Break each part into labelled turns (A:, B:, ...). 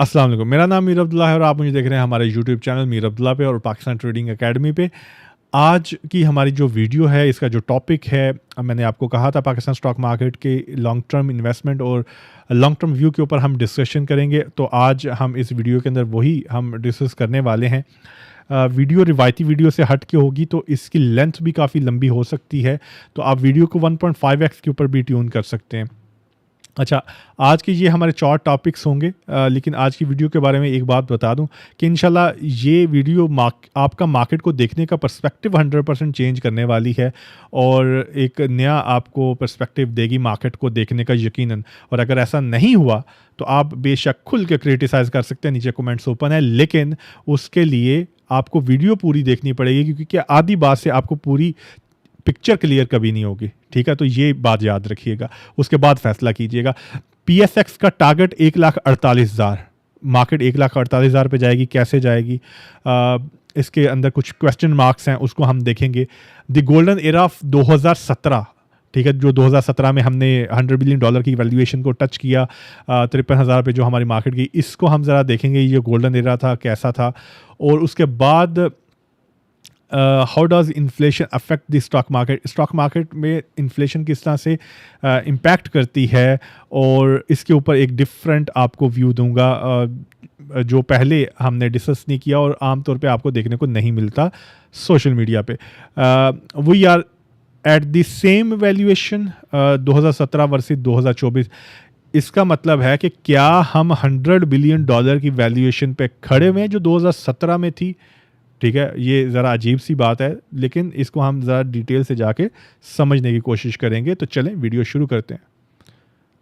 A: अस्सलाम वालेकुम। मेरा नाम मीर अब्दुल्ला है और आप मुझे देख रहे हैं हमारे यूट्यूब चैनल मीर अब्दुल्ला पे और पाकिस्तान ट्रेडिंग एकेडमी पे। आज की हमारी जो वीडियो है, इसका जो टॉपिक है, मैंने आपको कहा था पाकिस्तान स्टॉक मार्केट के लॉन्ग टर्म इन्वेस्टमेंट और लॉन्ग टर्म व्यू के ऊपर हम डिस्कशन करेंगे। तो आज हम इस वीडियो के अंदर वही हम डिस्कस करने वाले हैं। वीडियो रिवायती वीडियो से हट के होगी तो इसकी लेंथ भी काफ़ी लंबी हो सकती है, तो आप वीडियो को 1.5x के ऊपर भी ट्यून कर सकते हैं। अच्छा, आज के ये हमारे 4 टॉपिक्स होंगे, लेकिन आज की वीडियो के बारे में एक बात बता दूं कि इंशाल्लाह ये वीडियो आपका मार्केट को देखने का पर्सपेक्टिव 100% चेंज करने वाली है और एक नया आपको पर्सपेक्टिव देगी मार्केट को देखने का यकीनन। और अगर ऐसा नहीं हुआ तो आप बेशक खुल के क्रिटिसाइज़ कर सकते हैं, नीचे कमेंट्स ओपन है, लेकिन उसके लिए आपको वीडियो पूरी देखनी पड़ेगी, क्योंकि क्या आधी बात से आपको पूरी पिक्चर क्लियर कभी नहीं होगी। ठीक है, तो ये बात याद रखिएगा, उसके बाद फैसला कीजिएगा। पीएसएक्स का टारगेट 1,48,000, मार्केट 1,48,000 पे जाएगी, कैसे जाएगी? इसके अंदर कुछ क्वेश्चन मार्क्स हैं, उसको हम देखेंगे। द गोल्डन एरा ऑफ 2017, ठीक है, जो 2017 में हमने $100 बिलियन की वैल्यूएशन को टच किया, 53,000 पे जो हमारी मार्केट गई, इसको हम ज़रा देखेंगे ये गोल्डन एरा था कैसा था। और उसके बाद how does inflation affect the stock market, stock market में इन्फ्लेशन किस तरह से इम्पैक्ट करती है, और इसके ऊपर एक डिफरेंट आपको व्यू दूंगा जो पहले हमने डिस्कस नहीं किया और आमतौर पे आपको देखने को नहीं मिलता सोशल मीडिया पे। We are at the same valuation 2017 versus 2024। इसका मतलब है कि क्या हम $100 बिलियन की वैल्यूएशन पे खड़े हुए हैं जो 2017 में थी? ठीक है, ये ज़रा अजीब सी बात है, लेकिन इसको हम ज़रा डिटेल से जाके समझने की कोशिश करेंगे। तो चलें वीडियो शुरू करते हैं।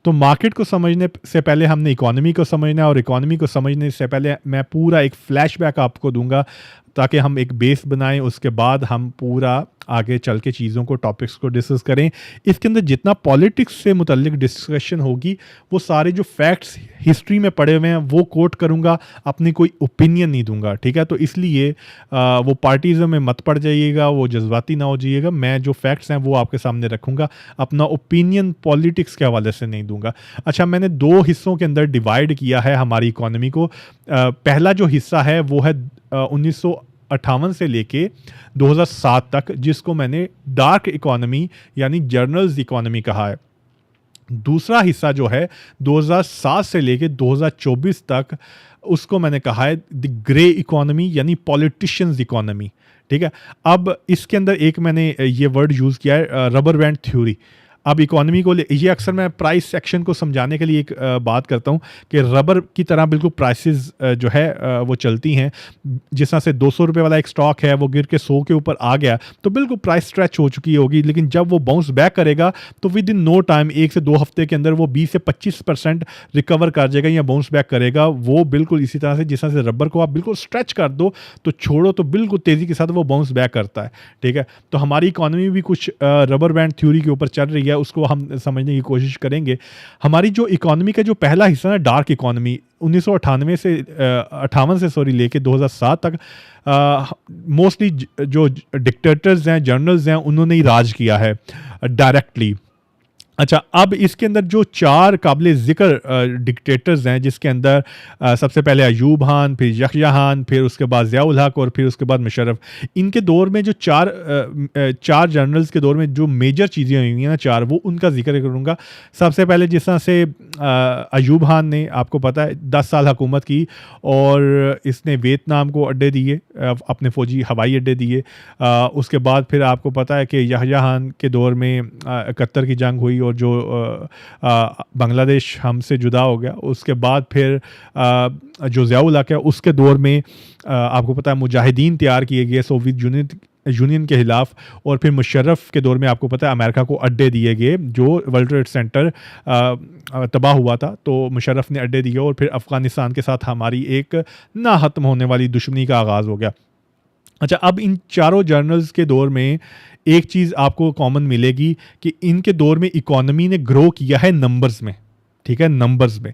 A: तो मार्केट को समझने से पहले हमने इकोनॉमी को समझना है, और इकोनॉमी को समझने से पहले मैं पूरा एक फ्लैशबैक आपको दूंगा ताकि हम एक बेस बनाएं, उसके बाद हम पूरा आगे चल के चीज़ों को, टॉपिक्स को डिस्कस करें। इसके अंदर जितना पॉलिटिक्स से मुतल्लिक डिस्कशन होगी, वो सारे जो फैक्ट्स हिस्ट्री में पड़े हुए हैं वो कोट करूंगा, अपनी कोई ओपिनियन नहीं दूंगा। ठीक है, तो इसलिए वो पार्टीज़म में मत पड़ जाइएगा, वो जज्बाती ना हो जाइएगा। मैं जो फैक्ट्स हैं वो आपके सामने रखूंगा, अपना ओपिनियन पॉलिटिक्स के हवाले से नहीं दूंगा। अच्छा, मैंने 2 हिस्सों के अंदर डिवाइड किया है हमारी इकोनॉमी को। पहला जो हिस्सा है वो है 1958 से लेके 2007 तक, जिसको मैंने डार्क इकोनॉमी यानी जर्नल्स इकोनॉमी कहा है। दूसरा हिस्सा जो है 2007 से लेके 2024 तक, उसको मैंने कहा है द ग्रे इकोनॉमी यानी पॉलिटिशियंस इकोनॉमी। ठीक है, अब इसके अंदर एक मैंने ये वर्ड यूज़ किया है, रबर बैंड थ्योरी। अब इकोनॉमी को ये अक्सर मैं प्राइस सेक्शन को समझाने के लिए एक बात करता हूँ कि रबर की तरह बिल्कुल प्राइसेस जो है वो चलती हैं। जिस तरह से 200 रुपये वाला एक स्टॉक है, वो गिर के 100 के ऊपर आ गया तो बिल्कुल प्राइस स्ट्रेच हो चुकी होगी, लेकिन जब वो बाउंस बैक करेगा तो विद इन नो टाइम, 1 से 2 हफ्ते के अंदर वो 20 से 25% रिकवर कर जाएगा या बाउंस बैक करेगा। वो बिल्कुल इसी तरह से, जिस तरह से रबर को आप बिल्कुल स्ट्रेच कर दो तो छोड़ो तो बिल्कुल तेज़ी के साथ वो बाउंस बैक करता है। ठीक है, तो हमारी इकोनॉमी भी कुछ रबर बैंड थ्योरी के ऊपर चल रही है, उसको हम समझने की कोशिश करेंगे। हमारी जो इकोनॉमी का जो पहला हिस्सा है डार्क इकोनॉमी, 1998 से 58 से लेके 2007 तक, मोस्टली जो डिक्टेटर्स हैं, जर्नल्स हैं, उन्होंने ही राज किया है डायरेक्टली। अच्छा, अब इसके अंदर जो 4 काबिल ज़िक्र डिक्टेटर्स हैं, जिसके अंदर सबसे पहले अयूब खान, फिर यहया, फिर उसके बाद ज़ियाउल हक और फिर उसके बाद मुशर्रफ। इनके दौर में जो 4 जनरल्स के दौर में जो मेजर चीज़ें हुई हैं ना, 4, वो उनका जिक्र करूँगा। सबसे पहले जिस तरह से अयूब खान ने, आपको पता है, 10 साल हुकूमत की और इसने वियतनाम को अड्डे दिए, अपने फ़ौजी हवाई अड्डे दिए। उसके बाद फिर आपको पता है कि यहया खान के दौर में 71 की जंग हुई और जो बांग्लादेश हमसे जुदा हो गया। उसके बाद फिर जो ज़ियाउल हक है, उसके दौर में आपको पता है मुजाहिदीन तैयार किए गए सोवियत यूनियन के खिलाफ। और फिर मुशर्रफ के दौर में आपको पता है अमेरिका को अड्डे दिए गए, जो वर्ल्ड ट्रेड सेंटर तबाह हुआ था तो मुशर्रफ ने अड्डे दिए, और फिर अफ़गानिस्तान के साथ हमारी एक ना ख़त्म होने वाली दुश्मनी का आगाज़ हो गया। अच्छा, अब इन 4 जर्नल्स के दौर में एक चीज़ आपको कॉमन मिलेगी कि इनके दौर में इकोनॉमी ने ग्रो किया है नंबर्स में। ठीक है, नंबर्स में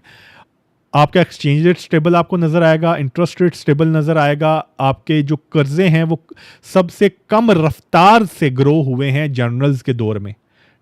A: आपका एक्सचेंज रेट स्टेबल आपको नज़र आएगा, इंटरेस्ट रेट स्टेबल नज़र आएगा, आपके जो कर्जे हैं वो सबसे कम रफ्तार से ग्रो हुए हैं जर्नल्स के दौर में।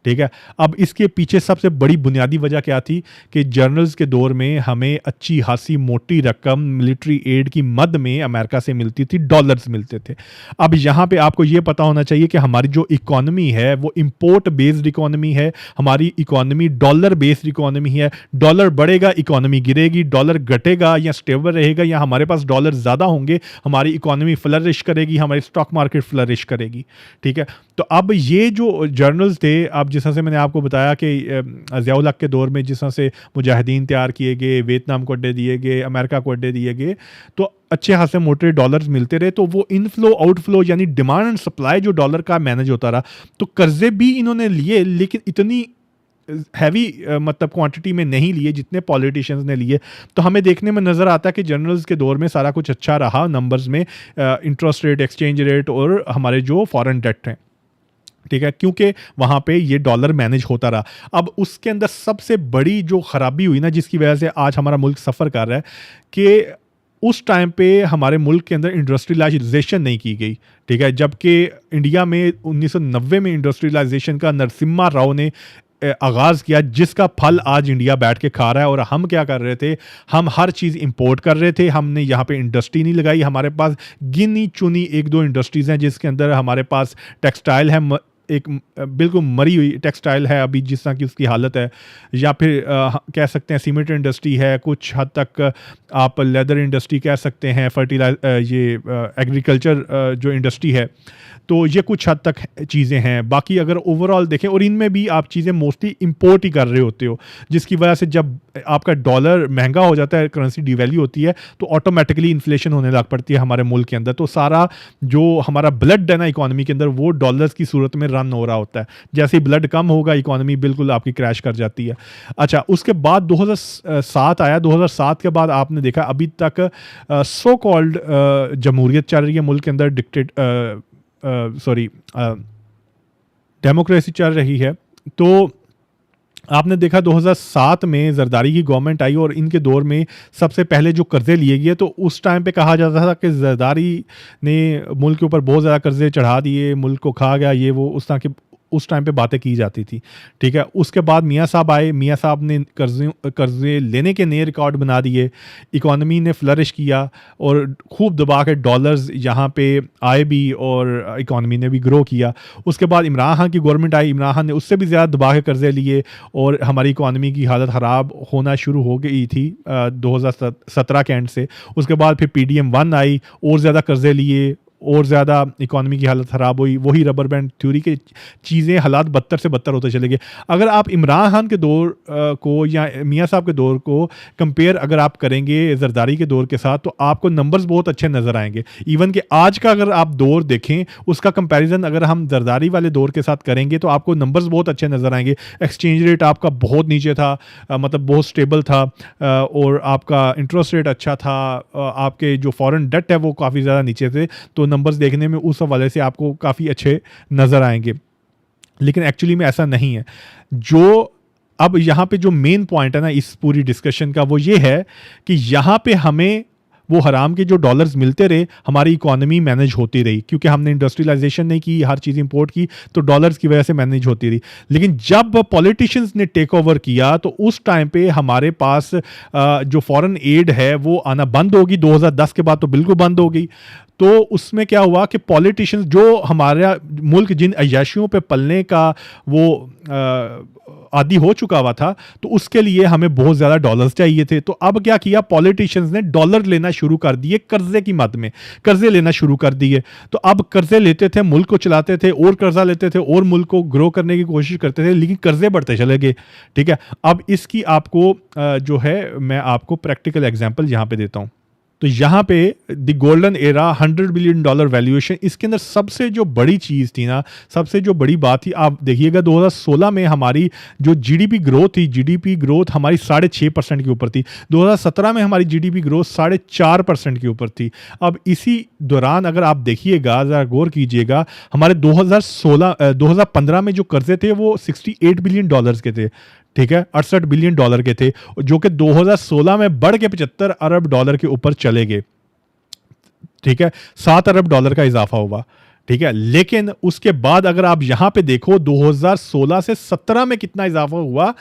A: ठीक है। अब इसके पीछे सबसे बड़ी बुनियादी वजह क्या थी कि जर्नल्स के दौर में हमें अच्छी खासी मोटी रकम मिलिट्री एड की मद में अमेरिका से मिलती थी, डॉलर्स मिलते थे। अब यहाँ पे आपको ये पता होना चाहिए कि हमारी जो इकोनॉमी है वो इंपोर्ट बेस्ड इकोनॉमी है, हमारी इकोनॉमी डॉलर बेस्ड इकोनॉमी है। डॉलर बढ़ेगा इकोनॉमी गिरेगी, डॉलर घटेगा या स्टेबल रहेगा या हमारे पास डॉलर ज़्यादा होंगे, हमारी इकोनॉमी फ्लरिश करेगी, हमारी स्टॉक मार्केट फ्लरिश करेगी। ठीक है, तो अब ये जो जर्नल्स थे, अब जिस तरह से मैंने आपको बताया कि ज़ियाउल हक के दौर में जिस तरह से मुजाहिदीन तैयार किए गए, वियतनाम को अड्डे दिए गए, अमेरिका को अड्डे दिए गए, तो अच्छे खासे मोटे डॉलर्स मिलते रहे, तो वो इनफ्लो आउटफ्लो यानी डिमांड एंड सप्लाई जो डॉलर का मैनेज होता रहा। तो कर्जे भी इन्होंने लिए लेकिन इतनी हैवी मतलब क्वांटिटी में नहीं लिए जितने पॉलिटिशियंस ने लिए। तो हमें देखने में नज़र आता है कि जर्नल्स के दौर में सारा कुछ अच्छा रहा, नंबर्स में इंटरेस्ट रेट, एक्सचेंज रेट और हमारे जो फॉरेन डेट हैं। ठीक है, क्योंकि वहाँ पे ये डॉलर मैनेज होता रहा। अब उसके अंदर सबसे बड़ी जो ख़राबी हुई ना, जिसकी वजह से आज हमारा मुल्क सफ़र कर रहा है, कि उस टाइम पे हमारे मुल्क के अंदर इंडस्ट्रियलाइजेशन नहीं की गई। ठीक है, जबकि इंडिया में 1990 में इंडस्ट्रियलाइजेशन का नरसिम्हा राव ने आगाज़ किया, जिसका फल आज इंडिया बैठ के खा रहा है। और हम क्या कर रहे थे, हम हर चीज़ इंपोर्ट कर रहे थे, हमने यहाँ पे इंडस्ट्री नहीं लगाई। हमारे पास गिनी चुनी एक दो इंडस्ट्रीज़ हैं जिसके अंदर हमारे पास टेक्सटाइल है, एक बिल्कुल मरी हुई टेक्सटाइल है अभी जिस तरह की उसकी हालत है, या फिर कह सकते हैं सीमेंट इंडस्ट्री है, कुछ हद तक आप लेदर इंडस्ट्री कह सकते हैं, ये एग्रीकल्चर जो इंडस्ट्री है। तो ये कुछ हद तक चीज़ें हैं। बाकी अगर ओवरऑल देखें, और इनमें भी आप चीज़ें मोस्टली इंपोर्ट ही कर रहे होते हो, जिसकी वजह से जब आपका डॉलर महंगा हो जाता है, करेंसी डिवैल्यू होती है, तो ऑटोमेटिकली इन्फ्लेशन होने लग पड़ती है हमारे मुल्क के अंदर। तो सारा जो हमारा ब्लड है ना इकोनॉमी के अंदर, वो डॉलर्स की सूरत में रन हो रहा होता है। जैसे ही ब्लड कम होगा, इकोनॉमी बिल्कुल आपकी क्रैश कर जाती है। अच्छा, उसके बाद 2007 आया। 2007 के बाद आपने देखा अभी तक सो कॉल्ड जमहूरियत चल रही है मुल्क के अंदर, डेमोक्रेसी चल रही है। तो आपने देखा 2007 में जरदारी की गवर्नमेंट आई और इनके दौर में सबसे पहले जो कर्जे लिए गए, तो उस टाइम पे कहा जाता था कि जरदारी ने मुल्क के ऊपर बहुत ज़्यादा कर्जे चढ़ा दिए, मुल्क को खा गया, ये वो उस तरह के उस टाइम पे बातें की जाती थी। ठीक है, उसके बाद मियाँ साहब आए, मियाँ साहब ने कर्जे लेने के नए रिकॉर्ड बना दिए, इकोनॉमी ने फ्लरिश किया और खूब दबा के डॉलर्स यहाँ पे आए भी और इकोनॉमी ने भी ग्रो किया। उसके बाद इमरान खान की गवर्नमेंट आई, इमरान खान ने उससे भी ज़्यादा दबा के कर्जे लिए और हमारी इकोनॉमी की हालत ख़राब होना शुरू हो गई थी 2017 के एंड से। उसके बाद फिर PDM-1 आई, और ज़्यादा कर्जे लिए और ज़्यादा इकोनॉमी की हालत ख़राब हुई। वही रबर बैंड थ्योरी के चीज़ें, हालात बदतर से बदतर होते चले गए। अगर आप इमरान खान के दौर को या मियाँ साहब के दौर को कंपेयर अगर आप करेंगे जरदारी के दौर के साथ, तो आपको नंबर्स बहुत अच्छे नज़र आएंगे। इवन कि आज का अगर आप दौर देखें, उसका कंपैरिजन अगर हम जरदारी वाले दौर के साथ करेंगे, तो आपको नंबर्स बहुत अच्छे नज़र आएंगे। एक्सचेंज रेट आपका बहुत नीचे था, मतलब बहुत स्टेबल था, और आपका इंटरेस्ट रेट अच्छा था, आपके जो फॉरेन डेट है वो काफ़ी ज़्यादा नीचे थे। तो नंबर्स देखने में उस हवाले से आपको काफ़ी अच्छे नज़र आएंगे, लेकिन एक्चुअली में ऐसा नहीं है। जो अब यहाँ पे जो मेन पॉइंट है ना इस पूरी डिस्कशन का, वो ये है कि यहाँ पे हमें वो हराम के जो डॉलर्स मिलते रहे, हमारी इकोनॉमी मैनेज होती रही, क्योंकि हमने इंडस्ट्रियलाइजेशन नहीं की, हर चीज़ इंपोर्ट की, तो डॉलर्स की वजह से मैनेज होती रही। लेकिन जब पॉलिटिशियंस ने टेक ओवर किया, तो उस टाइम पे हमारे पास जो फॉरेन एड है वो आना बंद होगी। 2010 के बाद तो बिल्कुल बंद हो गई। तो उसमें क्या हुआ कि पॉलिटिशियंस, जो हमारा मुल्क जिन अय्याशियों पे पलने का वो आदी हो चुका हुआ था, तो उसके लिए हमें बहुत ज़्यादा डॉलर्स चाहिए थे। तो अब क्या किया, पॉलिटिशियंस ने डॉलर लेना शुरू कर दिए, कर्जे की मद में कर्जे लेना शुरू कर दिए। तो अब कर्जे लेते थे, मुल्क को चलाते थे, और कर्जा लेते थे और मुल्क को ग्रो करने की कोशिश करते थे, लेकिन कर्जे बढ़ते चले गए। ठीक है, अब इसकी आपको जो है मैं आपको प्रैक्टिकल एग्जाम्पल यहाँ पे देता हूँ। तो यहाँ पे the golden era, $100 billion valuation, इसके अंदर सबसे जो बड़ी चीज़ थी ना, सबसे जो बड़ी बात थी, आप देखिएगा 2016 में हमारी जो जीडीपी ग्रोथ थी, जीडीपी ग्रोथ हमारी 6.5% के ऊपर थी। 2017 में हमारी जीडीपी ग्रोथ 4.5% के ऊपर थी। अब इसी दौरान अगर आप देखिएगा, ज़रा गौर कीजिएगा, हमारे 2015 में जो कर्जे थे वो $68 बिलियन के थे। ठीक है, $68 बिलियन के थे, जो कि 2016 में बढ़ के $75 अरब के ऊपर चले गए। ठीक है, $7 अरब का इजाफा हुआ। ठीक है। लेकिन उसके बाद अगर आप यहां पे देखो 2016 से 17 में कितना इजाफा हुआ।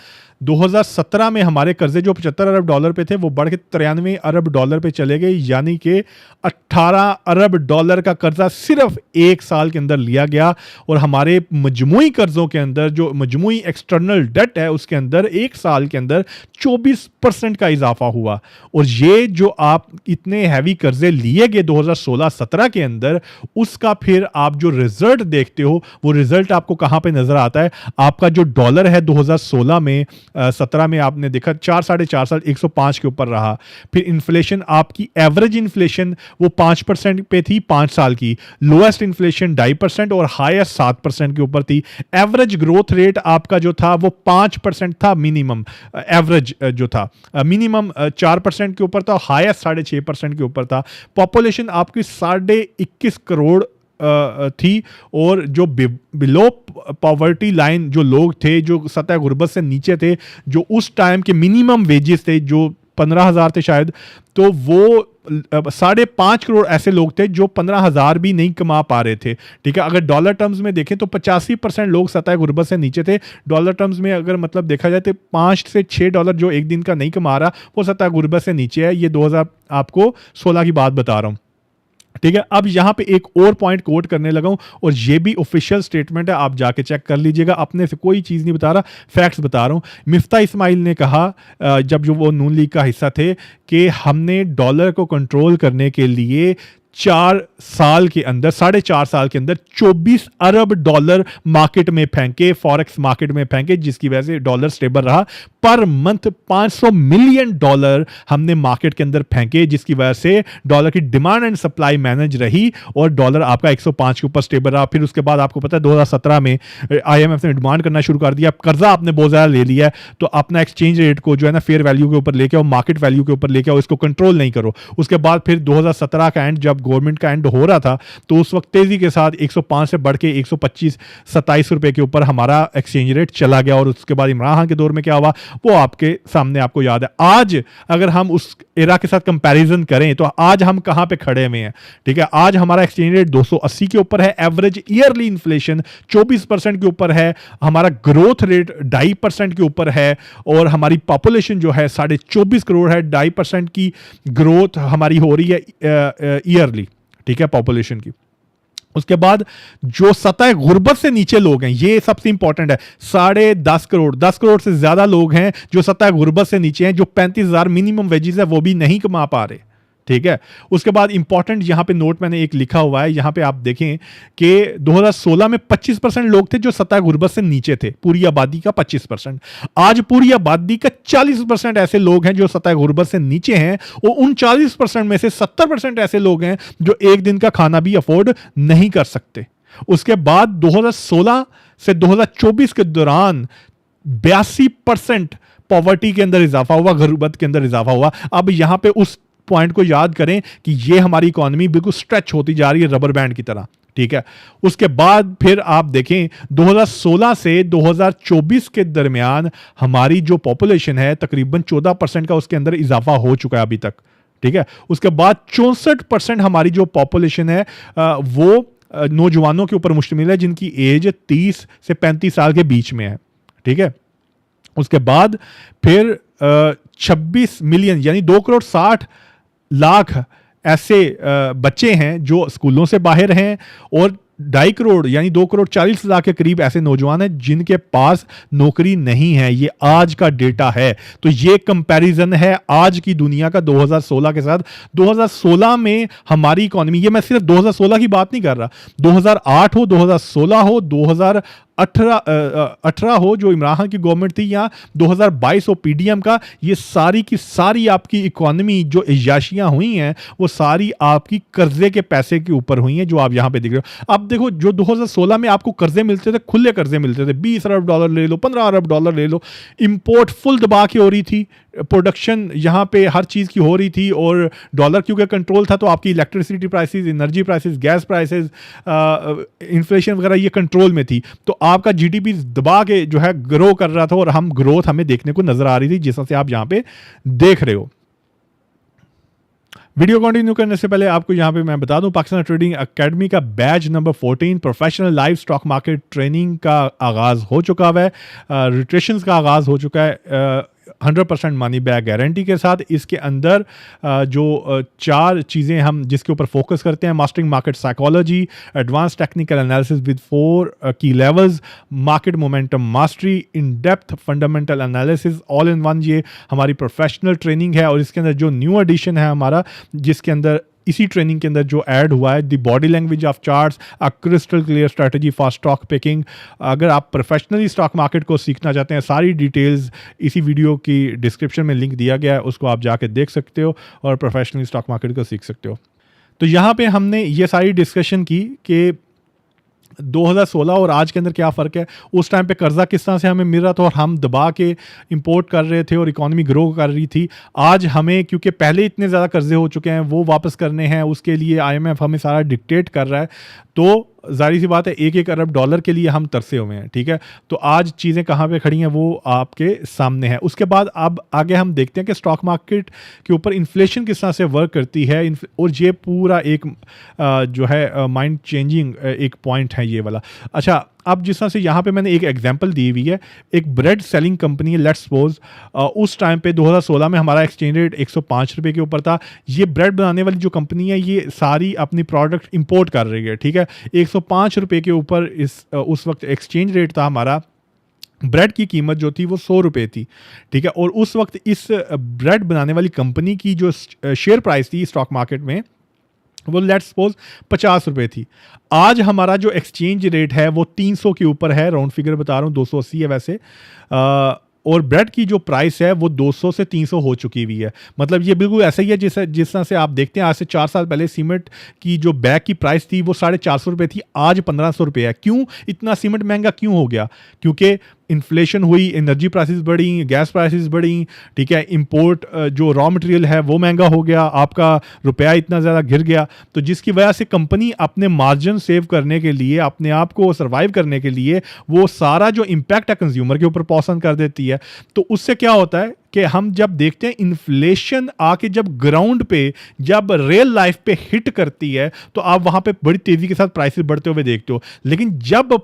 A: 2017 में हमारे कर्जे जो 75 अरब डॉलर पे थे वो बढ़ के 93 अरब डॉलर पे चले गए, यानी कि 18 अरब डॉलर का कर्जा सिर्फ एक साल के अंदर लिया गया। और हमारे मजमूई कर्जों के अंदर जो मजमूई एक्सटर्नल डेट है उसके अंदर एक साल के अंदर 24% का इजाफा हुआ। और ये जो आप इतने हैवी कर्जे लिए गए 2016-17 के अंदर, उसका फिर आप जो रिजल्ट देखते हो वो रिजल्ट आपको कहां पे नजर आता है। आपका जो डॉलर है 2016 में 17 में आपने देखा 4 साढ़े 4 साल 105 के ऊपर रहा। फिर इन्फ्लेशन आपकी एवरेज इन्फ्लेशन वो 5% पे थी 5 साल की, लोएस्ट इन्फ्लेशन 2.5% और हाईएस्ट 7% के ऊपर थी। एवरेज ग्रोथ रेट आपका जो था वो 5% था मिनिमम, एवरेज जो था मिनिमम 4% के ऊपर था, हाईएस्ट 6.5% के ऊपर था। पॉपुलेशन आपकी 21.5 करोड़ थी। और जो बिलो पॉवर्टी लाइन जो लोग थे, जो सतह गुर्बत से नीचे थे, जो उस टाइम के मिनिमम वेजेस थे जो 15,000 थे शायद, तो वो 5.5 करोड़ ऐसे लोग थे जो 15,000 भी नहीं कमा पा रहे थे। ठीक है, अगर डॉलर टर्म्स में देखें तो 85% लोग सतह गुर्बत से नीचे थे। डॉलर टर्म्स में अगर मतलब देखा जाए तो 5 से 6 डॉलर जो एक दिन का नहीं कमा रहा वो सतह गुर्बत से नीचे है। ये 2016 की बात बता रहा हूं। ठीक है, अब यहां पे एक और पॉइंट कोट करने लगा हूं और ये भी ऑफिशियल स्टेटमेंट है, आप जाके चेक कर लीजिएगा, अपने से कोई चीज नहीं बता रहा, फैक्ट्स बता रहा हूं। मिफ्ता इस्माइल ने कहा जब जो वो नून लीग का हिस्सा थे कि हमने डॉलर को कंट्रोल करने के लिए 4 साल के अंदर 4.5 साल के अंदर 24 अरब डॉलर मार्केट में फेंके, फॉरेक्स मार्केट में फेंके, जिसकी वजह से डॉलर स्टेबल रहा। पर मंथ 500 मिलियन डॉलर हमने मार्केट के अंदर फेंके, जिसकी वजह से डॉलर की डिमांड एंड सप्लाई मैनेज रही और डॉलर आपका 105 के ऊपर स्टेबल रहा। फिर उसके बाद आपको पता है 2017 में IMF ने डिमांड करना शुरू कर दिया, कर्जा आपने बहुत ज्यादा ले लिया है, तो अपना एक्सचेंज रेट को जो है ना फेयर वैल्यू के ऊपर लेके आओ, मार्केट वैल्यू के ऊपर लेके आओ, इसको कंट्रोल नहीं करो। उसके बाद फिर 2017 का एंड जब गवर्नमेंट का एंड हो रहा था तो उस वक्त तेजी के साथ 105 से बढ़ के 125-27 रुपए के ऊपर हमारा एक्सचेंज रेट चला गया। और उसके बाद इमरान खान के दौर में क्या हुआ वो आपके सामने आपको याद है। आज अगर हम उस एरा के साथ कंपैरिजन करें तो आज हम कहां पे खड़े हुए हैं। ठीक है, आज हमारा एक्सचेंज रेट 280 के ऊपर है, एवरेज ईयरली इन्फ्लेशन 24% के ऊपर है, हमारा ग्रोथ रेट 2.5% के ऊपर है और हमारी पॉपुलेशन जो है 24.5 करोड़ है। 2.5% की ग्रोथ हमारी हो रही है ईयरली, ठीक है, पॉपुलेशन की। उसके बाद जो सतह गुर्बत से नीचे लोग हैं, ये सबसे इंपॉर्टेंट है, 10.5 करोड़ से ज्यादा लोग हैं जो सतह गुर्बत से नीचे हैं, जो 35,000 मिनिमम वेजेस है वो भी नहीं कमा पा रहे। ठीक है, उसके बाद इंपॉर्टेंट यहां पे नोट मैंने एक लिखा हुआ है, यहां पे आप देखें कि 2016 में 25% लोग थे जो सतह गुर्बत से नीचे थे, पूरी आबादी का 25%। आज पूरी आबादी का 40% ऐसे लोग हैं जो सतह गुर्बत से नीचे हैं और उन 40% में से 70% ऐसे लोग हैं जो एक दिन का खाना भी अफोर्ड नहीं कर सकते। उसके बाद 2016 से 2024 के दौरान 82% पॉवर्टी के अंदर इजाफा हुआ, गुर्बत के अंदर इजाफा हुआ। अब यहां पे उस पॉइंट को याद करें कि ये हमारी इकोनॉमी बिल्कुल स्ट्रेच होती जा रही है रबर बैंड की तरह। ठीक है, उसके बाद फिर आप देखें 2016 से 2024 के दरमियान हमारी जो पॉपुलेशन है तकरीबन 14% का उसके अंदर इजाफा हो चुका है अभी तक। ठीक है, उसके बाद 64% हमारी जो पॉपुलेशन है वो नौजवानों के ऊपर मुश्तमिल है जिनकी एज 30 से 35 साल के बीच में है। ठीक है, उसके बाद फिर 26 मिलियन यानी 2 करोड़ 60 लाख ऐसे बच्चे हैं जो स्कूलों से बाहर हैं और 2.5 करोड़ यानी 2 करोड़ 40 लाख के करीब ऐसे नौजवान हैं जिनके पास नौकरी नहीं है। ये आज का डेटा है, तो ये कंपैरिजन है आज की दुनिया का 2016 के साथ। 2016 में हमारी इकोनॉमी, ये मैं सिर्फ 2016 की बात नहीं कर रहा, 2008 हो, 2016 हो, 2018 हो जो इमरान खान की गवर्नमेंट थी, या 2022 हो पीडीएम का, ये सारी की सारी आपकी इकोनॉमी जो इजाशियां हुई हैं वो सारी आपकी कर्जे के पैसे के ऊपर हुई हैं जो आप यहां पे देख रहे हो। अब देखो जो 2016 में आपको कर्जे मिलते थे, खुले कर्जे मिलते थे, 20 अरब डॉलर ले लो, 15 अरब डॉलर ले लो, इंपोर्ट फुल दबा के हो रही थी, प्रोडक्शन यहाँ पे हर चीज़ की हो रही थी और डॉलर क्योंकि कंट्रोल था तो आपकी electricity prices, energy prices, gas prices, inflation वगैरह ये कंट्रोल में थी, तो आपका जीडीपी दबा के जो है ग्रो कर रहा था और हम ग्रोथ हमें देखने को नजर आ रही थी जैसा से आप यहाँ पे देख रहे हो। वीडियो कंटिन्यू करने से पहले आपको यहाँ पे मैं बता दूं, पाकिस्तान ट्रेडिंग एकेडमी का batch number 14 professional live stock market training का आगाज़ हो चुका है। रिट्रेशंस का आगाज़ हो चुका है 100% मनी बैक गारंटी के साथ। इसके अंदर जो 4 चीज़ें हम जिसके ऊपर फोकस करते हैं, mastering market psychology, advance technical analysis with 4 की levels, market momentum mastery, in depth fundamental analysis, all in one, ये हमारी प्रोफेशनल ट्रेनिंग है। और इसके अंदर जो न्यू एडिशन है हमारा, जिसके अंदर इसी ट्रेनिंग के अंदर जो ऐड हुआ है, the body language of charts, a crystal clear strategy for stock picking. अगर आप प्रोफेशनली स्टॉक मार्केट को सीखना चाहते हैं, सारी डिटेल्स इसी वीडियो की डिस्क्रिप्शन में लिंक दिया गया है, उसको आप जाके देख सकते हो और प्रोफेशनली स्टॉक मार्केट को सीख सकते हो। तो यहाँ पे हमने ये सारी डिस्कशन की कि 2016 और आज के अंदर क्या फ़र्क है। उस टाइम पे कर्जा किस तरह से हमें मिल रहा था और हम दबा के इंपोर्ट कर रहे थे और इकोनॉमी ग्रो कर रही थी। आज हमें, क्योंकि पहले इतने ज़्यादा कर्जे हो चुके हैं, वो वापस करने हैं, उसके लिए IMF हमें सारा डिक्टेट कर रहा है। तो जाहिर सी बात है, 1-1 अरब डॉलर के लिए हम तरसे हुए हैं, ठीक है। तो आज चीज़ें कहाँ पे खड़ी हैं वो आपके सामने है। उसके बाद अब आगे हम देखते हैं कि स्टॉक मार्केट के ऊपर इन्फ्लेशन किस तरह से वर्क करती है। और ये पूरा एक जो है माइंड चेंजिंग एक पॉइंट है ये वाला। अच्छा, अब जिस तरह से यहाँ पे मैंने एक एग्जांपल दी हुई है, एक ब्रेड सेलिंग कंपनी है, लेट्स सपोज उस टाइम पे 2016 में हमारा एक्सचेंज रेट 105 रुपये के ऊपर था। ये ब्रेड बनाने वाली जो कंपनी है, ये सारी अपनी प्रोडक्ट इंपोर्ट कर रही है, ठीक है। 105 रुपये के ऊपर उस वक्त एक्सचेंज रेट था हमारा। ब्रेड की कीमत जो थी वो 100 रुपये थी, ठीक है। और उस वक्त इस ब्रेड बनाने वाली कंपनी की जो शेयर प्राइस थी स्टॉक मार्केट में, वो लेट्स सपोज 50 रुपये थी। आज हमारा जो एक्सचेंज रेट है वो 300 के ऊपर है, राउंड फिगर बता रहा हूँ, 280 है वैसे। और ब्रेड की जो प्राइस है वो 200 से 300 हो चुकी हुई है। मतलब ये बिल्कुल ऐसा ही है जिस तरह से आप देखते हैं, आज से 4 साल पहले सीमेंट की जो बैग की प्राइस थी वो 450 रुपये थी, आज 1500 रुपये है। क्यों इतना सीमेंट महंगा क्यों हो गया? क्योंकि इन्फ्लेशन हुई, एनर्जी प्राइसेस बढ़ी, गैस प्राइसेस बढ़ी, ठीक है। इंपोर्ट जो रॉ मटेरियल है वो महंगा हो गया, आपका रुपया इतना ज़्यादा गिर गया। तो जिसकी वजह से कंपनी अपने मार्जिन सेव करने के लिए, अपने आप को सर्वाइव करने के लिए, वो सारा जो इम्पैक्ट है कंज्यूमर के ऊपर पसंद कर देती है। तो उससे क्या होता है कि हम जब देखते हैं इन्फ्लेशन आके जब ग्राउंड पे, जब रियल लाइफ पे हिट करती है, तो आप वहाँ पे बड़ी तेज़ी के साथ प्राइसेस बढ़ते हुए देखते हो। लेकिन जब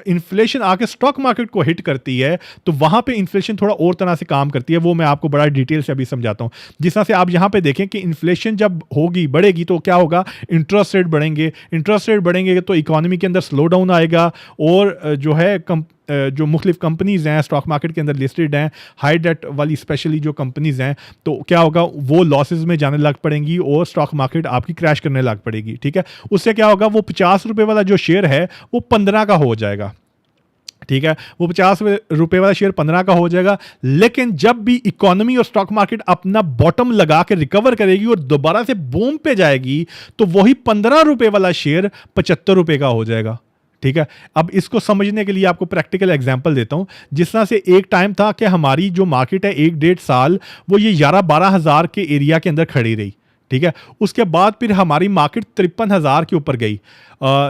A: इन्फ्लेशन आके स्टॉक मार्केट को हिट करती है, तो वहां पे इन्फ्लेशन थोड़ा और तरह से काम करती है। वो मैं आपको बड़ा डिटेल से अभी समझाता हूं। जिस तरह से आप यहां पे देखें कि इन्फ्लेशन जब होगी, बढ़ेगी, तो क्या होगा, इंटरेस्ट रेट बढ़ेंगे। इंटरेस्ट रेट बढ़ेंगे तो इकोनॉमी के अंदर स्लो डाउन आएगा। और जो है जो मुख्तलिफ कंपनीज़ हैं स्टॉक मार्केट के अंदर लिस्टेड हैं, हाई डेट वाली स्पेशली जो कंपनीज़ हैं, तो क्या होगा, वो लॉसेज में जाने लग पड़ेंगी और स्टॉक मार्केट आपकी क्रैश करने लग पड़ेगी, ठीक है। उससे क्या होगा, वो 50 रुपये वाला जो शेयर है वो 15 का हो जाएगा, ठीक है। वो 50 रुपये वाला शेयर 15 का हो जाएगा। लेकिन जब भी इकोनॉमी और स्टॉक मार्केट अपना बॉटम लगा के रिकवर करेगी और दोबारा से बूम पे जाएगी, तो वही 15 रुपये वाला शेयर 75 रुपये का हो जाएगा, ठीक है। अब इसको समझने के लिए आपको प्रैक्टिकल एग्जांपल देता हूं। जिस तरह से एक टाइम था कि हमारी जो मार्केट है 1-1.5 साल वो ये 11-12 हज़ार के एरिया के अंदर खड़ी रही, ठीक है। उसके बाद फिर हमारी मार्केट 53,000 के ऊपर गई,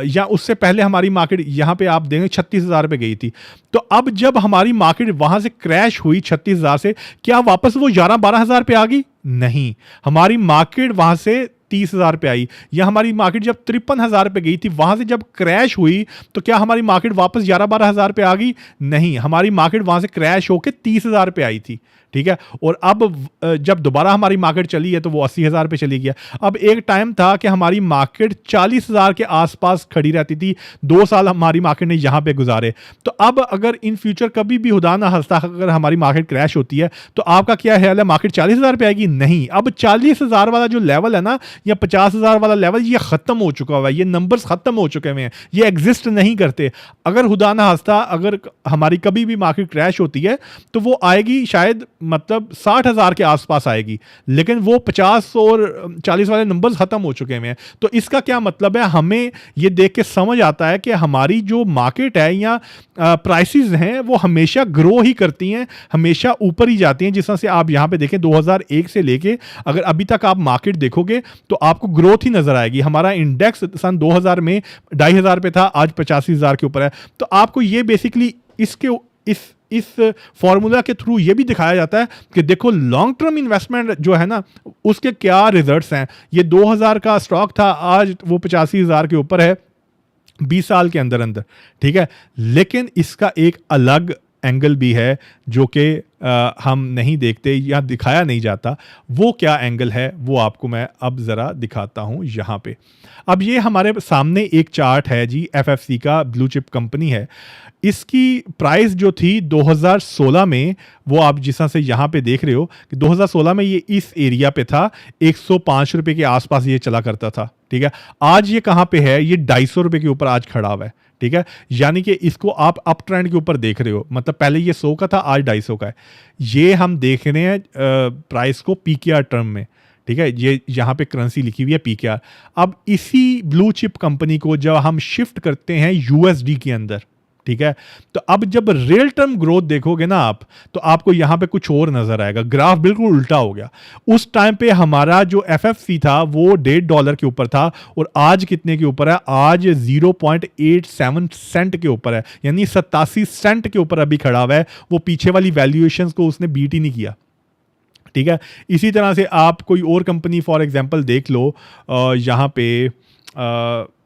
A: या उससे पहले हमारी मार्केट यहाँ पे आप देखें 36,000 पे गई थी। तो अब जब हमारी मार्केट वहाँ से क्रैश हुई 36,000 से, क्या वापस वो 11-12 हज़ार पे आ गई? नहीं, हमारी मार्केट वहाँ से 30,000 पे आई। या हमारी मार्केट जब 53,000 पे गई थी, वहां से जब क्रैश हुई, तो क्या हमारी मार्केट वापस 11-12 हज़ार पे आ गई? नहीं, हमारी मार्केट वहां से क्रैश होकर 30,000 पे आई थी, ठीक है। और अब जब दोबारा हमारी मार्केट चली है तो वो 80,000 पे चली गया। अब एक टाइम था कि हमारी मार्केट 40,000 के आसपास खड़ी रहती थी। 2 साल हमारी मार्केट ने यहां पे गुजारे। तो अब अगर इन फ्यूचर कभी भी खुदा ना हंसता अगर हमारी मार्केट क्रैश होती है, तो आपका क्या ख्याल है, मार्केट 40,000 पे आएगी? नहीं, अब 40,000 वाला जो लेवल है ना, या 50,000 वाला लेवल, ये खत्म हो चुका हुआ है। ये नंबर्स खत्म हो चुके हुए हैं, ये एग्जिस्ट नहीं करते। अगर खुदा ना हंसता अगर हमारी कभी भी मार्केट क्रैश होती है, तो वो आएगी शायद, मतलब 60,000 के आसपास आएगी। लेकिन वो 50 और 40 वाले नंबर्स खत्म हो चुके हैं। तो इसका क्या मतलब है, हमें ये देख के समझ आता है कि हमारी जो मार्केट है या प्राइसेस हैं वो हमेशा ग्रो ही करती हैं, हमेशा ऊपर ही जाती हैं। जिस तरह से आप यहाँ पे देखें 2001 से लेके अगर अभी तक आप मार्केट देखोगे तो आपको ग्रोथ ही नजर आएगी। हमारा इंडेक्स सन 2000 में 2,500 पे था, आज 85,000 के ऊपर है। तो आपको ये बेसिकली इसके इस फॉर्मूला के थ्रू ये भी दिखाया जाता है कि देखो लॉन्ग टर्म इन्वेस्टमेंट जो है ना उसके क्या रिजल्ट्स हैं। ये 2000 का स्टॉक था, आज वो 85,000 के ऊपर है 20 साल के अंदर अंदर, ठीक है। लेकिन इसका एक अलग एंगल भी है जो कि हम नहीं देखते या दिखाया नहीं जाता। वो क्या एंगल है वो आपको मैं अब ज़रा दिखाता हूँ यहाँ पे। अब ये हमारे सामने एक चार्ट है जी, एफएफसी का, ब्लू चिप कंपनी है। इसकी प्राइस जो थी 2016 में, वो आप जिस तरह से यहाँ पे देख रहे हो कि 2016 में ये इस एरिया पे था, 105 रुपए के आसपास ये चला करता था, ठीक है। आज ये कहाँ पे है, ये 250 रुपए के ऊपर आज खड़ा हुआ है, ठीक है। यानी कि इसको आप अप ट्रेंड के ऊपर देख रहे हो, मतलब पहले ये 100 का था, आज 250 का है। ये हम देख रहे हैं प्राइस को पीकेआर टर्म में, ठीक है। ये यहाँ पे करेंसी लिखी हुई है पीकेआर। अब इसी ब्लू चिप कंपनी को जब हम शिफ्ट करते हैं यूएसडी के अंदर, ठीक है, तो अब जब रियल टर्म ग्रोथ देखोगे ना आप, तो आपको यहां पे कुछ और नजर आएगा। ग्राफ बिल्कुल उल्टा हो गया। उस टाइम पे हमारा जो एफएफसी था वो $1.5 के ऊपर था, और आज कितने के ऊपर है, आज 0.87 सेंट के ऊपर है, यानी 87 सेंट के ऊपर अभी खड़ा हुआ है। वो पीछे वाली वैल्यूएशंस को उसने बीट ही नहीं किया, ठीक है। इसी तरह से आप कोई और कंपनी फॉर एग्जांपल देख लो, यहाँ पे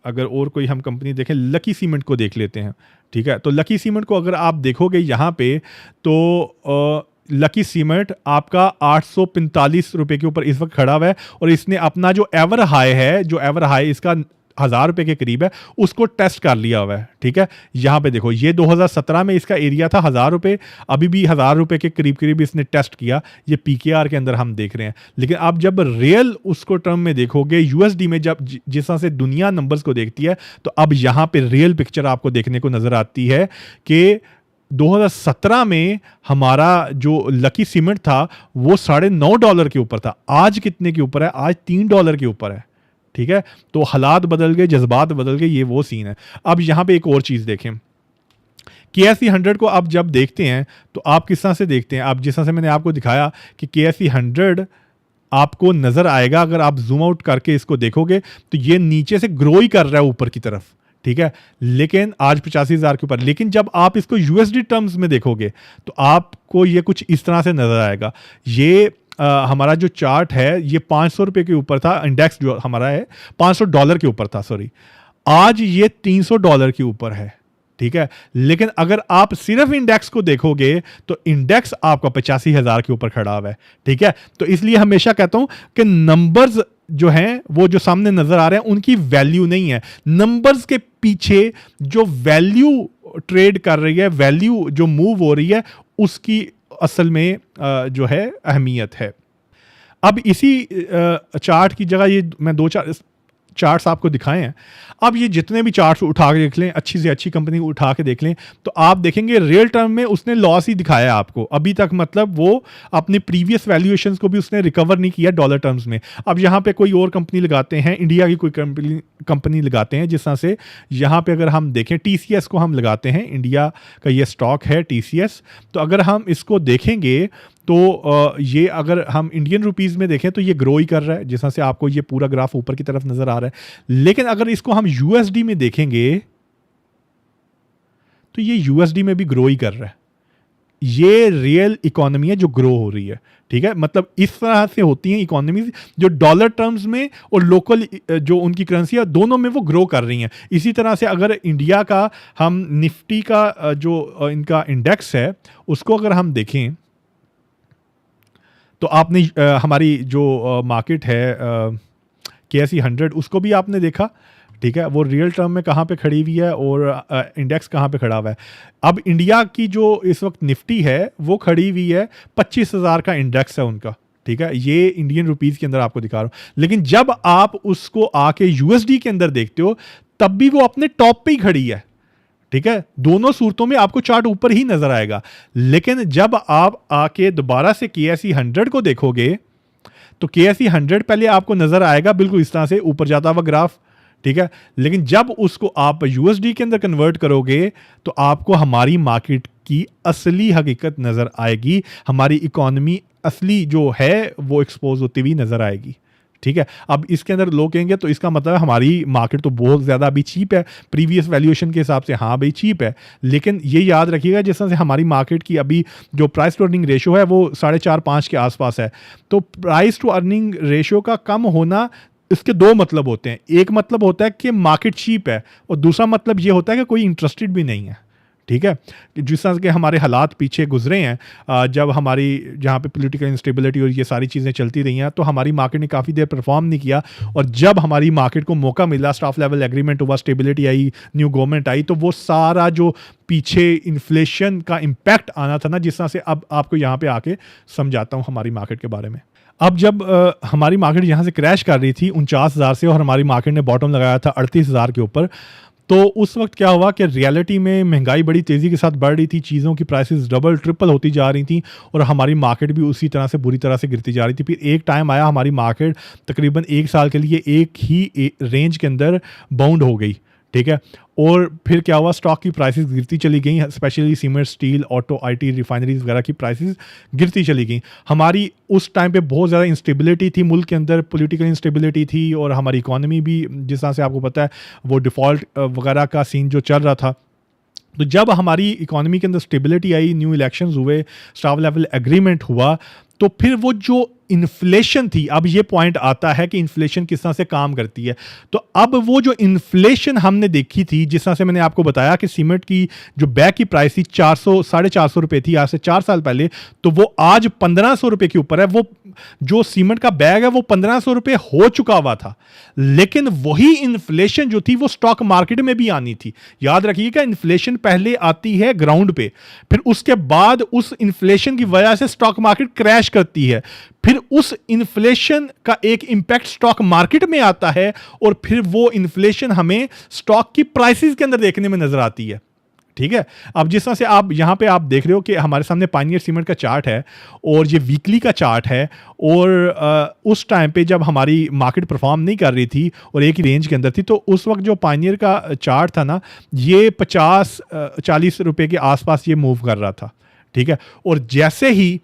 A: अगर और कोई हम कंपनी देखें, लकी सीमेंट को देख लेते हैं, ठीक है। तो लकी सीमेंट को अगर आप देखोगे यहाँ पे, तो लकी सीमेंट आपका 845 रुपए के ऊपर इस वक्त खड़ा हुआ है, और इसने अपना जो एवर हाई है, जो एवर हाई इसका 1000 रुपए के करीब है, उसको टेस्ट कर लिया हुआ है, ठीक है। यहाँ पे देखो, ये 2017 में इसका एरिया था 1000 रुपए, अभी भी 1000 रुपए के करीब करीब इसने टेस्ट किया। ये पीकेआर के अंदर हम देख रहे हैं। लेकिन आप जब रियल उसको टर्म में देखोगे, यूएसडी में, जब जिस तरह से दुनिया नंबर्स को देखती है, तो अब यहाँ पे रियल पिक्चर आपको देखने को नजर आती है कि 2017 में हमारा जो लकी सीमेंट था वो $9.5 के ऊपर था, आज कितने के ऊपर है, आज $3 के ऊपर है, ठीक है। तो हालात बदल गए, जज्बात बदल गए, ये वो सीन है। अब यहां पे एक और चीज देखें, KSE 100 को आप जब देखते हैं तो आप किस तरह से देखते हैं, आप जिस तरह से मैंने आपको दिखाया कि KSE 100 आपको नजर आएगा, अगर आप जूम आउट करके इसको देखोगे तो ये नीचे से ग्रो ही कर रहा है ऊपर की तरफ, ठीक है। लेकिन आज 85,000 के ऊपर। लेकिन जब आप इसको यूएसडी टर्म्स में देखोगे तो आपको ये कुछ इस तरह से नजर आएगा। ये हमारा जो चार्ट है ये 500 रुपए के ऊपर था, इंडेक्स जो हमारा है $500 के ऊपर था, सॉरी, आज ये $300 के ऊपर है, ठीक है। लेकिन अगर आप सिर्फ इंडेक्स को देखोगे तो इंडेक्स आपका 85,000 के ऊपर खड़ा हुआ है, ठीक है। तो इसलिए हमेशा कहता हूं कि नंबर्स जो हैं वो जो सामने नजर आ रहे हैं उनकी वैल्यू नहीं है, नंबर्स के पीछे जो वैल्यू ट्रेड कर रही है, वैल्यू जो मूव हो रही है, उसकी असल में जो है अहमियत है। अब इसी चार्ट की जगह ये मैं 2-4 चार्ट्स आपको दिखाए हैं। अब ये जितने भी चार्ट्स उठा के देख लें, अच्छी से अच्छी कंपनी उठा के देख लें, तो आप देखेंगे रियल टर्म में उसने लॉस ही दिखाया है आपको अभी तक, मतलब वो अपने प्रीवियस वैल्यूएशंस को भी उसने रिकवर नहीं किया डॉलर टर्म्स में। अब यहाँ पे कोई और कंपनी लगाते हैं, इंडिया की कोई कंपनी लगाते हैं, जिस तरह से यहाँ पे अगर हम देखें TCS को हम लगाते हैं, इंडिया का ये स्टॉक है TCS। तो अगर हम इसको देखेंगे तो ये अगर हम इंडियन रुपीस में देखें तो ये ग्रो ही कर रहा है, जिस तरह से आपको ये पूरा ग्राफ ऊपर की तरफ नजर आ रहा है। लेकिन अगर इसको हम यूएसडी में देखेंगे तो ये यूएसडी में भी ग्रो ही कर रहा है। ये रियल इकोनॉमी है जो ग्रो हो रही है, ठीक है। मतलब इस तरह से होती हैं इकोनॉमीज जो डॉलर टर्म्स में और लोकल जो उनकी करेंसी है दोनों में वो ग्रो कर रही हैं। इसी तरह से अगर इंडिया का हम निफ्टी का जो इनका इंडेक्स है उसको अगर हम देखें तो आपने हमारी जो मार्केट है KSE 100 उसको भी आपने देखा, ठीक है। वो रियल टर्म में कहाँ पे खड़ी हुई है और इंडेक्स कहाँ पे खड़ा हुआ है। अब इंडिया की जो इस वक्त निफ्टी है वो खड़ी हुई है 25,000 का इंडेक्स है उनका, ठीक है। ये इंडियन रुपीस के अंदर आपको दिखा रहा हूँ। लेकिन जब आप उसको आके यूएसडी के अंदर देखते हो तब भी वो अपने टॉप पे ही खड़ी है, ठीक है। दोनों सूरतों में आपको चार्ट ऊपर ही नजर आएगा। लेकिन जब आप आके दोबारा से KSE 100 को देखोगे तो KSE 100 पहले आपको नजर आएगा बिल्कुल इस तरह से ऊपर जाता हुआ ग्राफ, ठीक है। लेकिन जब उसको आप यूएसडी के अंदर कन्वर्ट करोगे तो आपको हमारी मार्केट की असली हकीकत नजर आएगी, हमारी इकोनॉमी असली जो है वो एक्सपोज होती हुई नजर आएगी, ठीक है। अब इसके अंदर लोग कहेंगे तो इसका मतलब हमारी मार्केट तो बहुत ज़्यादा अभी चीप है, प्रीवियस वैल्यूएशन के हिसाब से हाँ भाई चीप है, लेकिन ये याद रखिएगा जिस तरह से हमारी मार्केट की अभी जो प्राइस टू अर्निंग रेशियो है वो 4.5 के आसपास है। तो प्राइस टू अर्निंग रेशियो का कम होना, इसके दो मतलब होते हैं। एक मतलब होता है कि मार्केट चीप है और दूसरा मतलब ये होता है कि कोई इंटरेस्टेड भी नहीं है। ठीक है, जिस तरह के हमारे हालात पीछे गुजरे हैं, जब हमारी जहाँ पे पॉलिटिकल इंस्टेबिलिटी और ये सारी चीज़ें चलती रही हैं, तो हमारी मार्केट ने काफ़ी देर परफॉर्म नहीं किया, और जब हमारी मार्केट को मौका मिला, स्टाफ लेवल एग्रीमेंट हुआ, स्टेबिलिटी आई, न्यू गवर्नमेंट आई, तो वो सारा जो पीछे इन्फ्लेशन का इम्पैक्ट आना था ना, जिस तरह से अब आपको यहाँ पे आके समझाता हूँ हमारी मार्केट के बारे में। अब जब हमारी मार्केट यहाँ से क्रैश कर रही थी 49,000 से और हमारी मार्केट ने बॉटम लगाया था 38,000 के ऊपर, तो उस वक्त क्या हुआ कि रियलिटी में महंगाई बड़ी तेज़ी के साथ बढ़ रही थी, चीज़ों की प्राइसेस डबल ट्रिपल होती जा रही थी और हमारी मार्केट भी उसी तरह से बुरी तरह से गिरती जा रही थी। फिर एक टाइम आया हमारी मार्केट तकरीबन 1 साल के लिए एक ही रेंज के अंदर बाउंड हो गई। ठीक है, और फिर क्या हुआ, स्टॉक की प्राइसेस गिरती चली गई, specially cement, steel, auto, IT, refineries वगैरह की प्राइसेस गिरती चली गई। हमारी उस टाइम पे बहुत ज़्यादा इंस्टेबिलिटी थी मुल्क के अंदर, पॉलिटिकल इंस्टेबिलिटी थी, और हमारी इकोनॉमी भी जिस तरह से आपको पता है वो डिफ़ॉल्ट वगैरह का सीन जो चल रहा था। तो जब हमारी इकोनॉमी के अंदर स्टेबिलिटी आई, न्यू इलेक्शंस हुए, स्टाफ लेवल एग्रीमेंट हुआ, तो फिर वो जो इन्फ्लेशन थी, अब ये पॉइंट आता है कि इन्फ्लेशन किस तरह से काम करती है। तो अब वो जो इन्फ्लेशन हमने देखी थी, जिस तरह से मैंने आपको बताया कि सीमेंट की जो बैग की प्राइस थी 400-450 रुपए थी आज से 4 साल पहले, तो वो आज 1500 रुपए के ऊपर है। वो जो सीमेंट का बैग है वो 1500 रुपए हो चुका हुआ था, लेकिन वही इन्फ्लेशन जो थी वो स्टॉक मार्केट में भी आनी थी। याद रखिएगा, इन्फ्लेशन पहले आती है ग्राउंड पे, फिर उसके बाद उस इन्फ्लेशन की वजह से स्टॉक मार्केट क्रैश करती है, फिर उस इन्फ्लेशन का एक इंपैक्ट स्टॉक मार्केट में आता है, और फिर वो इन्फ्लेशन हमें स्टॉक की प्राइसेस के अंदर देखने में नजर आती है। ठीक है, अब जिस तरह से आप यहां पे आप देख रहे हो कि हमारे सामने पायनियर सीमेंट का चार्ट है और ये वीकली का चार्ट है, और उस टाइम पे जब हमारी मार्केट परफॉर्म नहीं कर रही थी और एक ही रेंज के अंदर थी, तो उस वक्त जो पायनियर का चार्ट था ना, ये 50-40 रुपए के आसपास ये मूव कर रहा था। ठीक है, और जैसे ही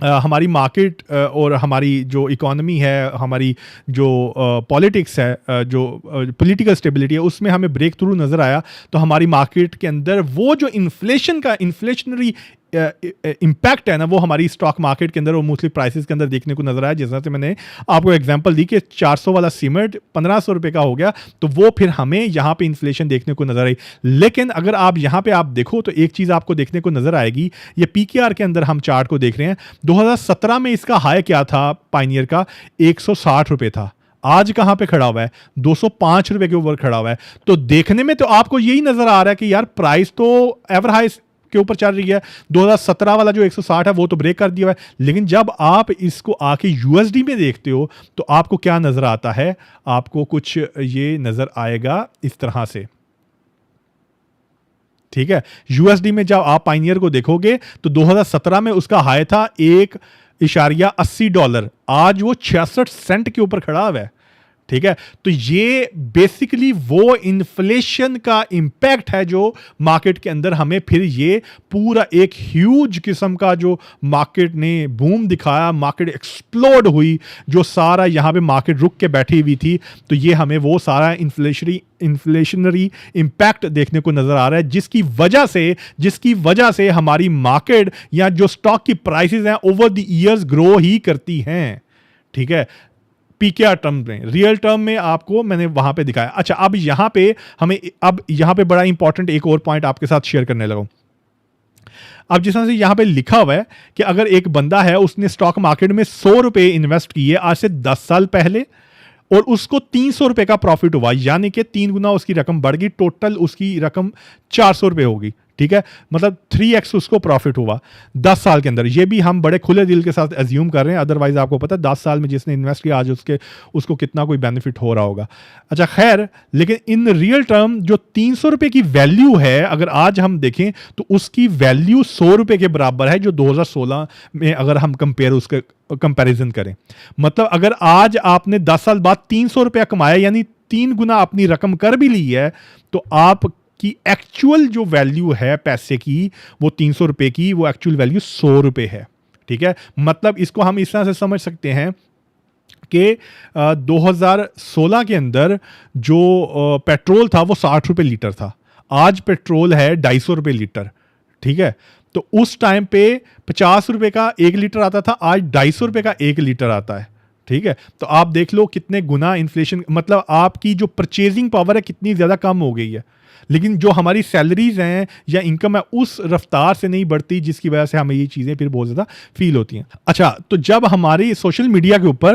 A: हमारी मार्केट और हमारी जो इकोनॉमी है, हमारी जो पॉलिटिक्स है, जो पॉलिटिकल स्टेबिलिटी है, उसमें हमें ब्रेक थ्रू नज़र आया, तो हमारी मार्केट के अंदर वो जो इन्फ्लेशनरी इम्पैक्ट है ना, वो हमारी स्टॉक मार्केट के अंदर और मोस्टली प्राइसेस के अंदर देखने को नजर आया। जैसा से मैंने आपको एग्जांपल दी कि 400 वाला सीमेंट 1500 रुपए का हो गया, तो वो फिर हमें यहाँ पे इन्फ्लेशन देखने को नजर आई। लेकिन अगर आप यहाँ पे आप देखो तो एक चीज आपको देखने को नजर आएगी, ये पीकेआर के अंदर हम चार्ट को देख रहे हैं, 2017 में इसका हाई क्या था पायनियर का, 160 रुपए था। आज कहां पे खड़ा हुआ है, 205 रुपए के ऊपर खड़ा हुआ है। तो देखने में तो आपको यही नजर आ रहा है कि यार प्राइस तो एवर हाई के ऊपर चल रही है, 2017 वाला जो 160 है वो तो ब्रेक कर दिया है। लेकिन जब आप इसको आके यूएसडी में देखते हो तो आपको क्या नजर आता है, आपको कुछ ये नजर आएगा इस तरह से। ठीक है, यूएसडी में जब आप पायनियर को देखोगे तो 2017 में उसका हाई था $1.80, आज वो 66 सेंट के ऊपर खड़ा हुआ है। ठीक है, तो ये बेसिकली वो इन्फ्लेशन का इंपैक्ट है जो मार्केट के अंदर हमें फिर ये पूरा एक ह्यूज किस्म का जो मार्केट ने बूम दिखाया, मार्केट एक्सप्लोड हुई, जो सारा यहाँ पे मार्केट रुक के बैठी हुई थी, तो ये हमें वो सारा इन्फ्लेशनरी इंपैक्ट देखने को नजर आ रहा है, जिसकी वजह से हमारी मार्केट या जो स्टॉक की प्राइसेस हैं ओवर द ईयर्स ग्रो ही करती हैं। ठीक है, पीकेआर टर्म में, रियल टर्म में आपको मैंने वहां पे दिखाया। अच्छा, अब यहां पे बड़ा इंपॉर्टेंट एक और पॉइंट आपके साथ शेयर करने लगा। अब जिस तरह से यहां पे लिखा हुआ है कि अगर एक बंदा है, उसने स्टॉक मार्केट में 100 रुपए इन्वेस्ट किए आज से 10 साल पहले, और उसको 300 रुपए का प्रॉफिट हुआ, यानी कि 3 गुना उसकी रकम बढ़ गई, टोटल उसकी रकम 400 रुपए होगी। ठीक है, मतलब 3x उसको प्रॉफिट हुआ 10 साल के अंदर। ये भी हम बड़े खुले दिल के साथ एज्यूम कर रहे हैं, अदरवाइज आपको पता है 10 साल में जिसने इन्वेस्ट किया आज उसको कितना कोई बेनिफिट हो रहा होगा। अच्छा खैर, लेकिन इन रियल टर्म जो 300 रुपए की वैल्यू है, अगर आज हम देखें तो उसकी वैल्यू 100 रुपए के बराबर है, जो 2016 में अगर हम कंपेरिजन करें। मतलब अगर आज आपने 10 साल बाद 300 रुपया कमाया, यानी 3 गुना अपनी रकम कर भी ली है, तो आप की एक्चुअल जो वैल्यू है पैसे की, वो 300 रुपए की, वो एक्चुअल वैल्यू 100 रुपए है। ठीक है, मतलब इसको हम इस तरह से समझ सकते हैं कि 2016 के अंदर जो पेट्रोल था वो 60 रुपये लीटर था। आज पेट्रोल है 250 रुपये लीटर। ठीक है, तो उस टाइम पे 50 रुपये का 1 लीटर आता था, आज 250 रुपये का 1 लीटर आता है। ठीक है, तो आप देख लो कितने गुना इन्फ्लेशन, मतलब आपकी जो परचेजिंग पावर है कितनी ज़्यादा कम हो गई है। लेकिन जो हमारी सैलरीज हैं या इनकम है उस रफ्तार से नहीं बढ़ती, जिसकी वजह से हमें ये चीज़ें फिर बहुत ज़्यादा फील होती हैं। अच्छा, तो जब हमारी सोशल मीडिया के ऊपर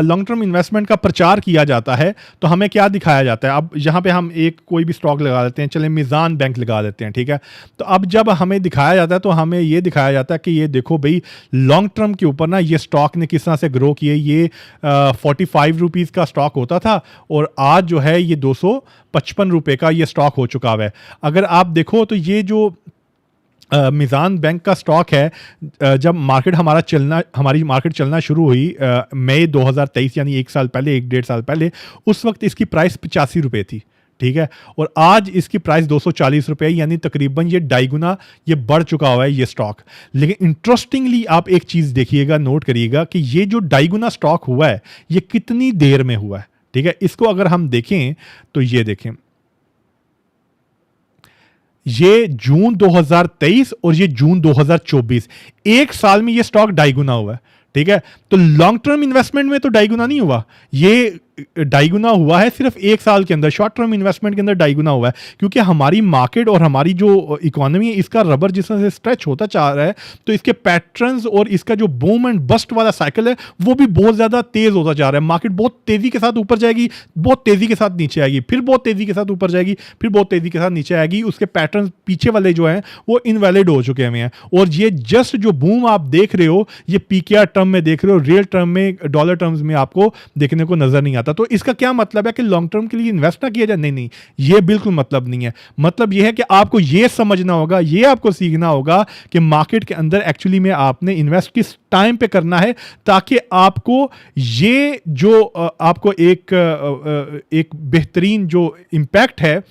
A: लॉन्ग टर्म इन्वेस्टमेंट का प्रचार किया जाता है तो हमें क्या दिखाया जाता है? अब यहाँ पे हम एक कोई भी स्टॉक लगा देते हैं, चले मीज़ान बैंक लगा देते हैं। ठीक है, तो अब जब हमें दिखाया जाता है तो हमें ये दिखाया जाता है कि ये देखो भाई, लॉन्ग टर्म के ऊपर ना ये स्टॉक ने किस तरह से ग्रो किए। ये 45 रुपीज़ का स्टॉक होता था और आज जो है ये 255 रुपये का ये स्टॉक हो चुका है। अगर आप देखो तो ये जो मीज़ान बैंक का स्टॉक है, जब हमारी मार्केट चलना शुरू हुई मई 2023 यानी 1 साल पहले, 1-1.5 साल पहले, उस वक्त इसकी प्राइस 85 रुपये थी। ठीक है, और आज इसकी प्राइस 240 रुपये, यानी तकरीबन ये 2.5 गुना ये बढ़ चुका हुआ है ये स्टॉक। लेकिन इंटरेस्टिंगली आप एक चीज़ देखिएगा, नोट करिएगा कि ये जो 2.5 गुना स्टॉक हुआ है ये कितनी देर में हुआ है। ठीक है, इसको अगर हम देखें तो ये देखें, ये जून 2023 और ये जून 2024, 1 साल में ये स्टॉक 2.5 गुना हुआ है। ठीक है, तो लॉन्ग टर्म इन्वेस्टमेंट में तो 2.5 गुना नहीं हुआ, ये 2.5 गुना हुआ है सिर्फ 1 साल के अंदर। शॉर्ट टर्म इन्वेस्टमेंट के अंदर 2.5 गुना हुआ है, क्योंकि हमारी मार्केट और हमारी जो इकोनॉमी है इसका रबर जिस तरह से स्ट्रेच होता जा रहा है, तो इसके पैटर्न्स और इसका जो बूम एंड बस्ट वाला साइकिल है वो भी बहुत ज़्यादा तेज़ होता जा रहा है। मार्केट बहुत तेज़ी के साथ ऊपर जाएगी, बहुत तेज़ी के साथ नीचे आएगी, फिर बहुत तेज़ी के साथ ऊपर जाएगी, फिर बहुत तेज़ी के साथ नीचे आएगी। उसके पैटर्न पीछे वाले जो हैं वो इनवैलिड हो चुके हैं। और ये जस्ट जो बूम आप देख रहे हो ये पीकेआर टर्म में देख रहे हो, रियल टर्म में, डॉलर टर्म्स में आपको देखने को नजर नहीं आता। तो इसका क्या मतलब है कि लॉन्ग टर्म के लिए इन्वेस्ट ना किया जाए? नहीं, ये बिल्कुल मतलब नहीं है। मतलब ये है कि आपको ये समझना होगा, ये आपको सीखना होगा कि मार्केट के अंदर एक्चुअली में आपने इन्वेस्ट किस टाइम पे करना है, ताकि आपको ये जो आपको एक बेहतरीन जो इम्पैक्ट है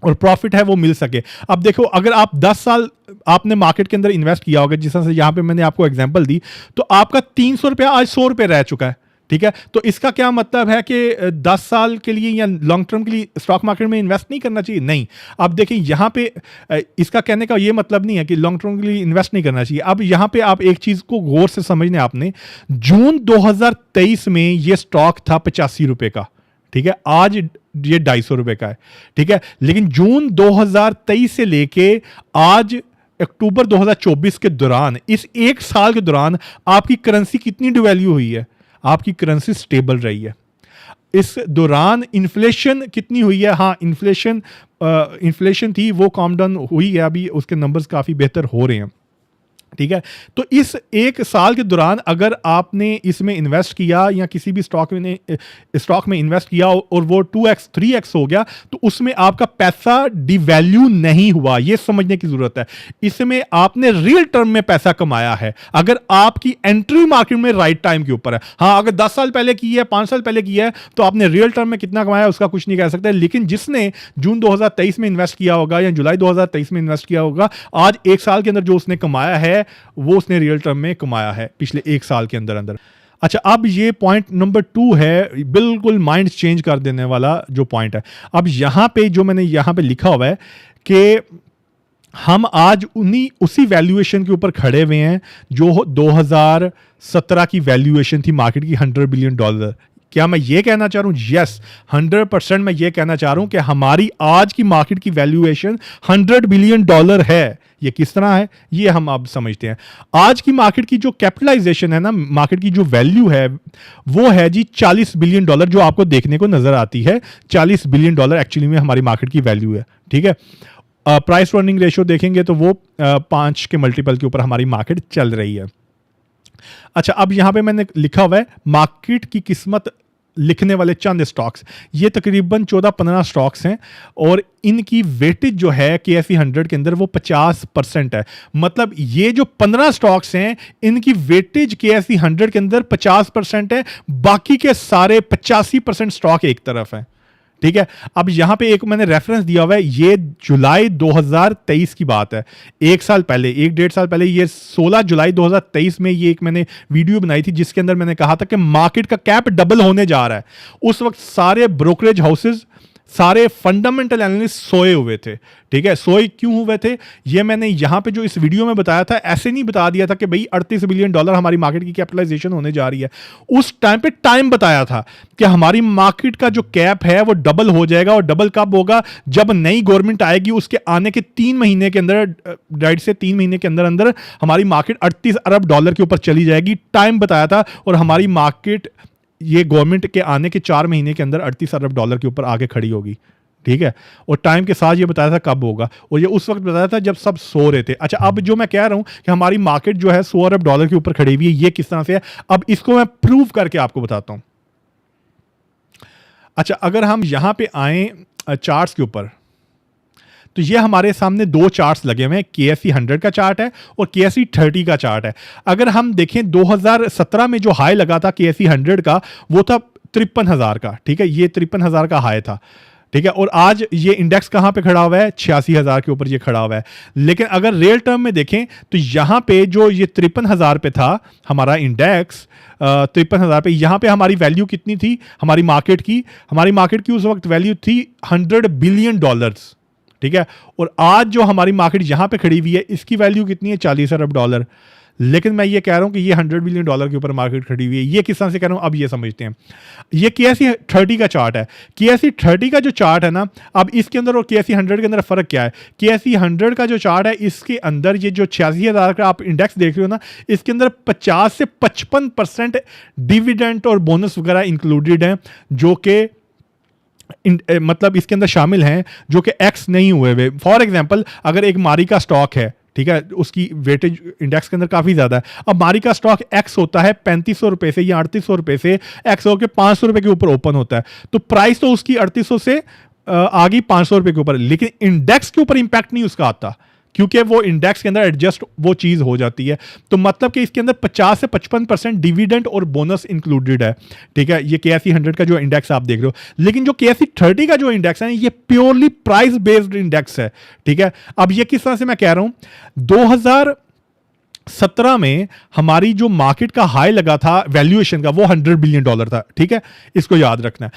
A: और प्रॉफिट है वो मिल सके। अब देखो, अगर आप 10 साल आपने मार्केट के अंदर इन्वेस्ट किया होगा, जिस तरह से यहाँ पे मैंने आपको एग्जांपल दी, तो आपका 300 रुपया आज 100 रुपये रह चुका है। ठीक है, तो इसका क्या मतलब है कि 10 साल के लिए या लॉन्ग टर्म के लिए स्टॉक मार्केट में इन्वेस्ट नहीं करना चाहिए? नहीं। अब देखिए यहाँ पे इसका कहने का ये मतलब नहीं है कि लॉन्ग टर्म के लिए इन्वेस्ट नहीं करना चाहिए। अब यहाँ पे आप एक चीज़ को गौर से समझने, आपने जून 2023 में ये स्टॉक था 85 रुपये का। ठीक है, आज ये 250 रुपये का है। ठीक है, लेकिन जून 2023 से लेके आज अक्टूबर 2024 के दौरान, इस 1 साल के दौरान आपकी करेंसी कितनी डिवैल्यू हुई है? आपकी करेंसी स्टेबल रही है। इस दौरान इन्फ्लेशन कितनी हुई है? हाँ, इन्फ्लेशन थी वो कम डाउन हुई है, अभी उसके नंबर्स काफ़ी बेहतर हो रहे हैं। ठीक है, तो इस 1 साल के दौरान अगर आपने इसमें इन्वेस्ट किया या किसी भी स्टॉक में इन्वेस्ट किया और वो 2x 3x हो गया, तो उसमें आपका पैसा डिवैल्यू नहीं हुआ। ये समझने की जरूरत है। इसमें आपने रियल टर्म में पैसा कमाया है, अगर आपकी एंट्री मार्केट में राइट टाइम के ऊपर है। हाँ, अगर 10 साल पहले की है, 5 साल पहले की है, तो आपने रियल टर्म में कितना कमाया उसका कुछ नहीं कह सकते। लेकिन जिसने जून 2023 में इन्वेस्ट किया होगा या जुलाई 2023 में इन्वेस्ट किया होगा, आज 1 साल के अंदर जो उसने कमाया है वो उसने रियल टर्म में कमाया है पिछले 1 साल के अंदर अंदर। अच्छा, अब ये पॉइंट नंबर 2 है, बिल्कुल माइंड चेंज कर देने वाला जो पॉइंट है। अब यहां पे जो मैंने यहां पे लिखा हुआ है कि हम आज उसी वैल्यूएशन के ऊपर खड़े हुए हैं जो 2017 की वैल्यूएशन थी मार्केट की, $100 बिलियन। क्या मैं ये कहना चाह रहा हूं? यस, 100% मैं ये कहना चाह रहा हूं कि हमारी आज की मार्केट की वैल्यूएशन $100 बिलियन है। ये किस तरह है ये हम अब समझते हैं। आज की मार्केट की जो कैपिटलाइजेशन है ना, मार्केट की जो वैल्यू है वो है जी $40 बिलियन, जो आपको देखने को नजर आती है। $40 बिलियन एक्चुअली में हमारी मार्केट की वैल्यू है। ठीक है, प्राइस टू अर्निंग रेशियो देखेंगे तो वो 5 के मल्टीपल के ऊपर हमारी मार्केट चल रही है। अच्छा, अब यहां पे मैंने लिखा हुआ है मार्केट की किस्मत लिखने वाले चंद स्टॉक्स। ये तकरीबन 14-15 स्टॉक्स हैं और इनकी वेटेज जो है KSE 100 के अंदर वो 50% है। मतलब ये जो 15 स्टॉक्स हैं इनकी वेटेज KSE 100 के अंदर 50% है, बाकी के सारे 85% स्टॉक एक तरफ हैं। ठीक है। अब यहां पे एक मैंने रेफरेंस दिया हुआ है, ये जुलाई 2023 की बात है, एक साल पहले, एक डेढ़ साल पहले, ये 16 जुलाई 2023 में ये एक मैंने वीडियो बनाई थी जिसके अंदर मैंने कहा था कि मार्केट का कैप डबल होने जा रहा है। उस वक्त सारे ब्रोकरेज हाउसेज, सारे फंडामेंटल एनालिस्ट सोए हुए थे। ठीक है, सोए क्यों हुए थे ये मैंने यहां पे जो इस वीडियो में बताया था, ऐसे नहीं बता दिया था कि भाई 38 बिलियन डॉलर हमारी मार्केट की कैपिटलाइजेशन होने जा रही है। उस टाइम पे टाइम बताया था कि हमारी मार्केट का जो कैप है वो डबल हो जाएगा, और डबल कब होगा, जब नई गवर्नमेंट आएगी, उसके आने के 3 महीने के अंदर, राइट से 3 महीने के अंदर अंदर हमारी मार्केट 38 अरब डॉलर के ऊपर चली जाएगी। टाइम बताया था, और हमारी मार्केट ये गवर्नमेंट के आने के 4 महीने के अंदर 38 अरब डॉलर के ऊपर आके खड़ी होगी। ठीक है, और टाइम के साथ ये बताया था कब होगा, और ये उस वक्त बताया था जब सब सो रहे थे। अच्छा, अब जो मैं कह रहा हूं कि हमारी मार्केट जो है 100 अरब डॉलर के ऊपर खड़ी हुई है, ये किस तरह से है, अब इसको मैं प्रूव करके आपको बताता हूं। अच्छा, अगर हम यहां पे आए चार्ट्स के ऊपर, तो ये हमारे सामने दो चार्ट्स लगे हुए हैं, KSE 100 का चार्ट है और KSE 30 का चार्ट है। अगर हम देखें 2017 में जो हाई लगा था KSE 100 का, वो था 53,000 का। ठीक है, ये 53,000 का हाई था। ठीक है, और आज ये इंडेक्स कहां पे खड़ा हुआ है, 86,000 के ऊपर ये खड़ा हुआ है। लेकिन अगर रियल टर्म में देखें तो यहां पे जो ये 53,000 पे था हमारा इंडेक्स, 53,000 पे, यहां पे हमारी वैल्यू कितनी थी हमारी मार्केट की उस वक्त वैल्यू थी 100 बिलियन डॉलर्स। ठीक है, और आज जो हमारी मार्केट यहां पे खड़ी हुई है, इसकी वैल्यू कितनी है, 40 अरब डॉलर। लेकिन मैं ये कह रहा हूं कि ये 100 बिलियन डॉलर के ऊपर मार्केट खड़ी हुई है। ये किस तरह से कह रहा हूं, अब ये समझते हैं। ये KSE 30 का चार्ट है। KSE 30 का जो चार्ट है ना, अब इसके अंदर और KSE 100 के अंदर फर्क क्या है। KSE 100 का जो चार्ट है, इसके अंदर ये जो 86,000 का आप इंडेक्स देख रहे हो ना, इसके अंदर 50 से 55% डिविडेंड और बोनस वगैरह इंक्लूडेड हैं, जो कि मतलब इसके अंदर शामिल हैं, जो कि एक्स नहीं हुए हुए। फॉर एग्जांपल, अगर एक मारी का स्टॉक है, ठीक है, उसकी वेटेज इंडेक्स के अंदर काफी ज्यादा है। अब मारी का स्टॉक एक्स होता है 3500 रुपए से या 3800 रुपए से, एक्स होकर 500 रुपए के ऊपर ओपन होता है, तो प्राइस तो उसकी 3800 से आ गई 500 रुपए के ऊपर, लेकिन इंडेक्स के ऊपर इंपैक्ट नहीं उसका आता, क्योंकि वो इंडेक्स के अंदर एडजस्ट वो चीज हो जाती है। तो मतलब कि इसके अंदर 50 से 55% डिविडेंड और बोनस इंक्लूडेड है। ठीक है, ये KSE 100 का जो इंडेक्स आप देख रहे हो। लेकिन जो KSE 30 का जो इंडेक्स है, ये प्योरली प्राइस बेस्ड इंडेक्स है। ठीक है, अब ये किस तरह से मैं कह रहा हूं, 2017 में हमारी जो मार्केट का हाई लगा था वैल्यूएशन का, वो 100 बिलियन डॉलर था। ठीक है, इसको याद रखना है।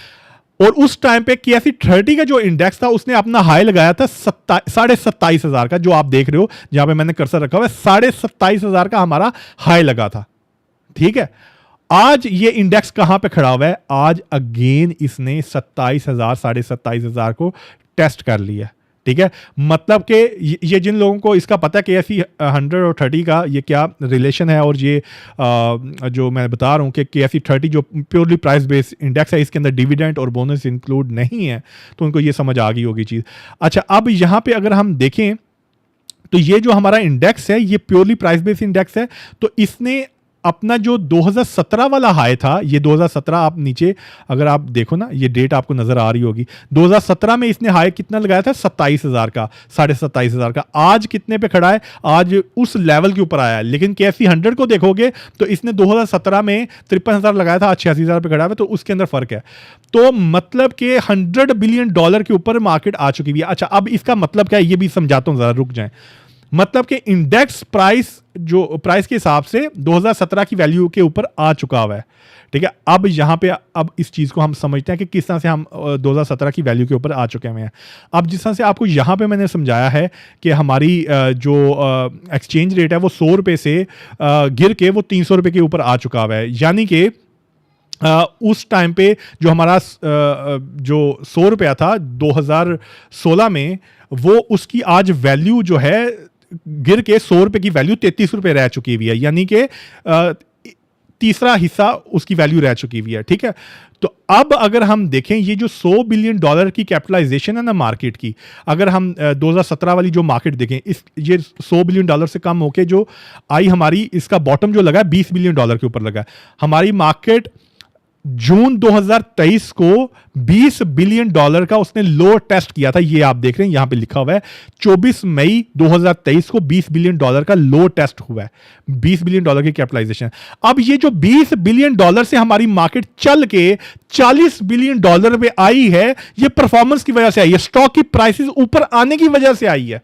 A: और उस टाइम पे KSE 30 का जो इंडेक्स था, उसने अपना हाई लगाया था 27,500 का, जो आप देख रहे हो जहां पे मैंने कर्सर रखा हुआ है, 27,500 का हमारा हाई लगा था। ठीक है, आज ये इंडेक्स कहां पे खड़ा हुआ है, आज अगेन इसने 27,000 27,500 को टेस्ट कर लिया। ठीक है, मतलब कि ये जिन लोगों को इसका पता है कि KSE 100 और 30 का ये क्या रिलेशन है, और ये जो मैं बता रहा हूँ कि KSE 30 जो प्योरली प्राइस बेस्ड इंडेक्स है, इसके अंदर डिविडेंड और बोनस इंक्लूड नहीं है, तो उनको ये समझ आ गई होगी चीज़। अच्छा, अब यहाँ पे अगर हम देखें तो ये जो हमारा इंडेक्स है, ये प्योरली प्राइस बेस्ड इंडेक्स है। तो इसने अपना जो 2017 वाला हाई था, ये 2017 आप नीचे अगर आप देखो ना, ये डेट आपको नजर आ रही होगी, 2017 में इसने हाई कितना लगाया था, 27,000 का, 27,500 का। आज कितने पे खड़ा है, आज उस लेवल के ऊपर आया है। लेकिन KSE 100 को देखोगे तो इसने 2017 में 53,000 लगाया था, आज 86,000 पे खड़ा है, तो उसके अंदर फर्क है। तो मतलब कि 100 बिलियन डॉलर के ऊपर मार्केट आ चुकी है। अच्छा, अब इसका मतलब क्या है, ये भी समझाता हूं, जरा रुक जाएं। मतलब कि इंडेक्स प्राइस के हिसाब से 2017 की वैल्यू के ऊपर आ चुका हुआ है। ठीक है, अब यहां पे अब इस चीज को हम समझते हैं कि किस तरह से हम 2017 की वैल्यू के ऊपर आ चुके हैं। अब जिस तरह से आपको यहां पे मैंने समझाया है कि हमारी जो एक्सचेंज रेट है वो 100 रुपए से गिर के वो 300 रुपए के ऊपर आ चुका हुआ है। यानी कि उस टाइम पे जो हमारा जो 100 रुपया था 2016 में, वो उसकी आज वैल्यू जो है गिर के 100 रुपए की वैल्यू 33 रुपए रह चुकी हुई है। यानी कि तीसरा हिस्सा उसकी वैल्यू रह चुकी हुई है। ठीक है, तो अब अगर हम देखें ये जो 100 बिलियन डॉलर की कैपिटलाइजेशन है ना मार्केट की, अगर हम 2017 वाली जो मार्केट देखें, इस ये 100 बिलियन डॉलर से कम होके जो आई हमारी, इसका बॉटम जो लगा है 20 बिलियन डॉलर के ऊपर लगा है। हमारी मार्केट जून 2023 को 20 बिलियन डॉलर का उसने लो टेस्ट किया था। ये आप देख रहे हैं, यहां पे लिखा हुआ है 24 मई 2023 को 20 बिलियन डॉलर का लो टेस्ट हुआ है, 20 बिलियन डॉलर की कैपिटलाइजेशन। अब ये जो 20 बिलियन डॉलर से हमारी मार्केट चल के 40 बिलियन डॉलर पे आई है, ये परफॉर्मेंस की वजह से आई है, स्टॉक की प्राइसेस ऊपर आने की वजह से आई है,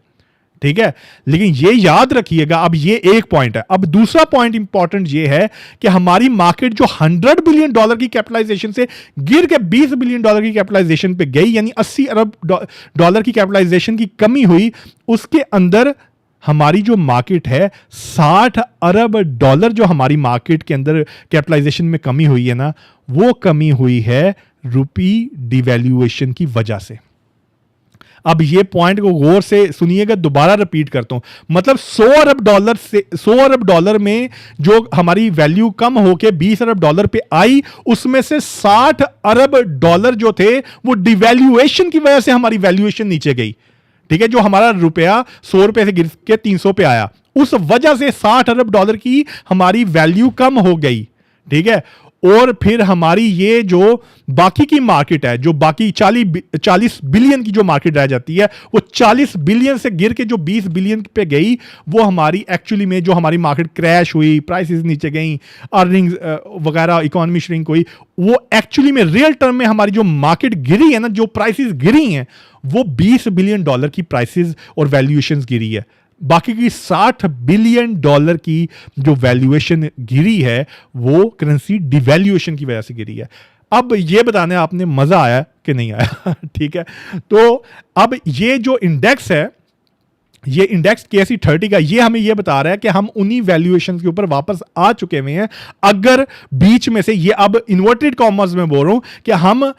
A: ठीक है। लेकिन ये याद रखिएगा, अब ये एक पॉइंट है। अब दूसरा पॉइंट इंपॉर्टेंट ये है कि हमारी मार्केट जो 100 बिलियन डॉलर की कैपिटलाइजेशन से गिर के 20 बिलियन डॉलर की कैपिटलाइजेशन पे गई, यानी 80 अरब डॉलर की कैपिटलाइजेशन की कमी हुई, उसके अंदर हमारी जो मार्केट है 60 अरब डॉलर जो हमारी मार्केट के अंदर कैपिटलाइजेशन में कमी हुई है ना, वो कमी हुई है रुपी डिवैल्यूएशन की वजह से। अब ये पॉइंट को गौर से सुनिएगा, दोबारा रिपीट करता हूं, मतलब 100 अरब डॉलर से 100 अरब डॉलर में जो हमारी वैल्यू कम होके 20 अरब डॉलर पे आई, उसमें से 60 अरब डॉलर जो थे वो डिवैल्यूएशन की वजह से हमारी वैल्यूएशन नीचे गई, ठीक है। जो हमारा रुपया 100 रुपए से गिर के 300 पे आया, उस वजह से 60 अरब डॉलर की हमारी वैल्यू कम हो गई, ठीक है। और फिर हमारी ये जो बाकी की मार्केट है, जो बाकी 40 बिलियन की जो मार्केट रह जाती है, वो 40 बिलियन से गिर के जो 20 बिलियन पे गई, वो हमारी एक्चुअली में जो हमारी मार्केट क्रैश हुई, प्राइसेस नीचे गई, अर्निंग्स वगैरह, इकोनॉमी श्रिंक हुई, वो एक्चुअली में रियल टर्म में हमारी जो मार्केट गिरी है ना, जो प्राइसेस गिरी हैं, वो 20 बिलियन डॉलर की प्राइसेस और वैल्यूएशंस गिरी है। बाकी की 60 बिलियन डॉलर की जो वैल्यूएशन गिरी है, वो करेंसी डिवैल्यूएशन की वजह से गिरी है। अब ये बताने आपने मजा आया कि नहीं आया ठीक है। तो अब ये जो इंडेक्स है, ये इंडेक्स KSE 30 का, ये हमें ये बता रहा है कि हम उन्हीं वैल्यूएशन के ऊपर वापस आ चुके हुए हैं। अगर बीच में से, ये अब इन्वर्टेड कॉमर्स में बोल रहा हूं, कि हम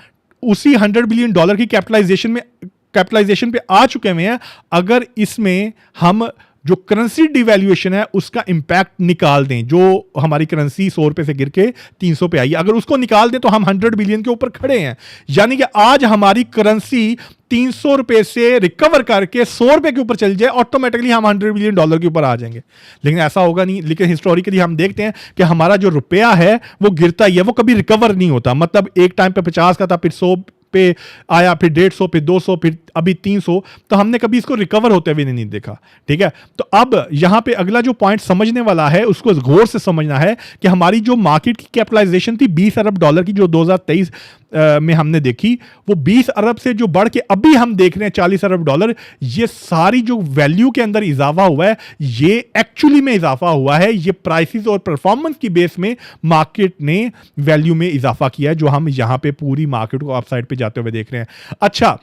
A: उसी 100 बिलियन डॉलर की कैपिटलाइजेशन पे आ चुके हुए हैं, अगर इसमें हम जो करेंसी डिवैल्यूएशन है उसका इंपैक्ट निकाल दें, जो हमारी करेंसी 100 रुपए से गिर के 300 पे आई, अगर उसको निकाल दें तो हम 100 बिलियन के ऊपर खड़े हैं। यानी कि आज हमारी करेंसी 300 रुपए से रिकवर करके 100 रुपए के ऊपर चल जाए, ऑटोमेटिकली हम 100 बिलियन डॉलर के ऊपर आ जाएंगे। लेकिन ऐसा होगा नहीं। लेकिन हिस्टोरिकली हम देखते हैं कि हमारा जो रुपया है वो गिरता ही है, वो कभी रिकवर नहीं होता। मतलब एक टाइम पे 50 का था, फिर 100 पे आया, फिर 150, फिर 200, फिर अभी 300, तो हमने कभी इसको रिकवर होते हुए नहीं देखा, ठीक है। तो अब यहां पे अगला जो पॉइंट समझने वाला है, उसको गौर से समझना है कि हमारी जो मार्केट की कैपिटलाइजेशन थी 20 अरब डॉलर की, जो 2023 में हमने देखी, वो 20 अरब से जो बढ़ के अभी हम देख रहे हैं 40 अरब डॉलर, ये सारी जो वैल्यू के अंदर इजाफा हुआ है, ये एक्चुअली में इजाफा हुआ है, ये प्राइसेस और परफॉर्मेंस की बेस में मार्केट ने वैल्यू में इजाफा किया है, जो हम यहां पे पूरी मार्केट को अपसाइड पे जाते हुए देख रहे हैं। अच्छा,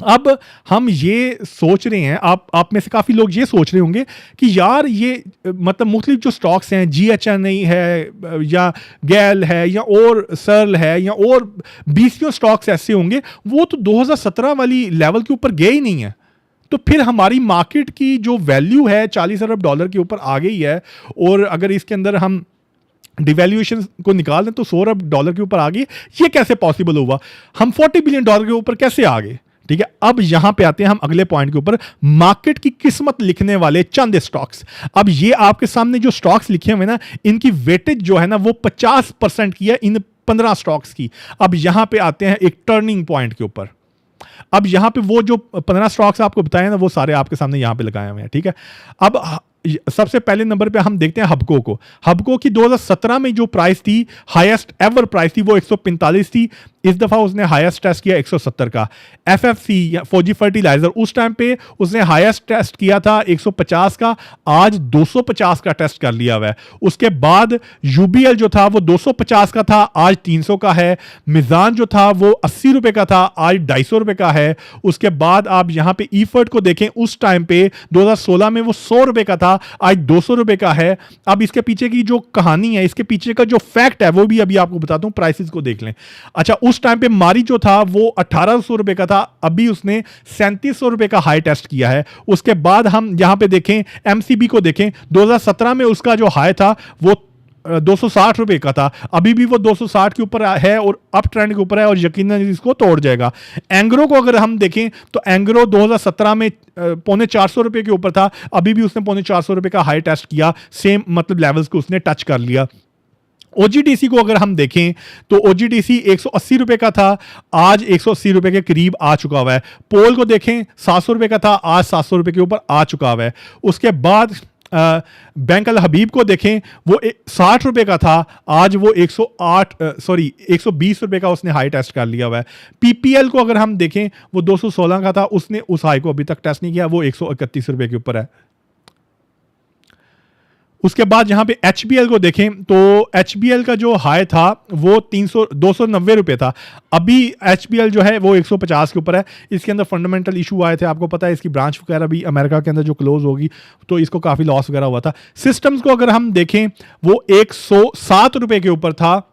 A: अब हम ये सोच रहे हैं, आप में से काफ़ी लोग ये सोच रहे होंगे कि यार ये मतलब मुख्तलिफ जो स्टॉक्स हैं, GHNI है या गैल है या और सर्ल है या और 20 स्टॉक्स ऐसे होंगे, वो तो 2017 वाली लेवल के ऊपर गए ही नहीं है। तो फिर हमारी मार्केट की जो वैल्यू है 40 अरब डॉलर के ऊपर आ गई है, और अगर इसके अंदर हम डिवैल्यूएशन को निकाल दें तो 100 अरब डॉलर के ऊपर आ गई। ये कैसे पॉसिबल हुआ? हम 40 बिलियन डॉलर के ऊपर कैसे आ गए? ठीक है, अब यहां पे आते हैं हम अगले पॉइंट के ऊपर, मार्केट की किस्मत लिखने वाले चंद स्टॉक्स। अब ये आपके सामने जो स्टॉक्स लिखे हुए ना, इनकी वेटेज जो है ना वो 50% की है इन 15 स्टॉक्स की। अब यहां पे आते हैं एक टर्निंग पॉइंट के ऊपर। अब यहां पे वो जो 15 स्टॉक्स आपको बताए ना, वो सारे आपके सामने यहां पे लगाए हुए हैं, ठीक है। अब सबसे पहले नंबर पे हम देखते हैं हबको को। हबको की 2017 में जो प्राइस थी, हाईएस्ट एवर प्राइस थी, वो 145 थी। इस दफा उसने हाईएस्ट टेस्ट किया 170 का। FFC या फौजी फर्टिलाइजर, उस टाइम पे उसने हाईएस्ट टेस्ट किया था 150 का, आज 250 का टेस्ट कर लिया हुआ है। उसके बाद UBL जो था वो 250 का था, आज 300 का है। मिजान जो था वो 80 रुपए का था, आज 250 रुपए का है। उसके बाद आप यहां पे ईफर्ट को देखें, उस टाइम पे 2016 में वो 100 रुपए का था, आज 200 रुपए का है। अब इसके पीछे की जो कहानी है, इसके पीछे का जो फैक्ट है, वो भी अभी आपको बताता हूं, प्राइसेस को देख लें। अच्छा, उस टाइम पे मारी जो था वो 1800 रुपए का था, अभी उसने 3700 रुपए का हाई टेस्ट किया है। उसके बाद हम यहां पे देखें, MCB को देखें, 2017 में उसका जो हाई था वो 260 रुपए का था, अभी भी वो 260 के ऊपर है और अप ट्रेंड के ऊपर है और यकीनन इसको तोड़ जाएगा। एंग्रो को अगर हम देखें तो एंग्रो 2017 में 450 रुपए के ऊपर था, अभी भी उसने 450 रुपए का हाई टेस्ट किया, सेम मतलब लेवल्स को उसने टच कर लिया। ओजीडीसी को अगर हम देखें तो ओजीडीसी 180 रुपए का था, आज 180 रुपए के करीब आ चुका हुआ है। पोल को देखें 700 रुपए का था, आज 700 रुपए के ऊपर आ चुका हुआ है। उसके बाद बैंक अल हबीब को देखें, वो 60 रुपए का था, आज वो 120 रुपए का उसने हाई टेस्ट कर लिया हुआ है। पीपीएल को अगर हम देखें वो 216 का था, उसने उस हाई को अभी तक टेस्ट नहीं किया, वो 131 रुपए के ऊपर है। उसके बाद यहां पे HBL को देखें तो HBL का जो हाई था वो 290 रुपए था, अभी HBL जो है वो 150 के ऊपर है। इसके अंदर फंडामेंटल इशू आए थे, आपको पता है, इसकी ब्रांच वगैरह भी अमेरिका के अंदर जो क्लोज होगी तो इसको काफ़ी लॉस वगैरह हुआ था। सिस्टम्स को अगर हम देखें वो 107 रुपए के ऊपर था,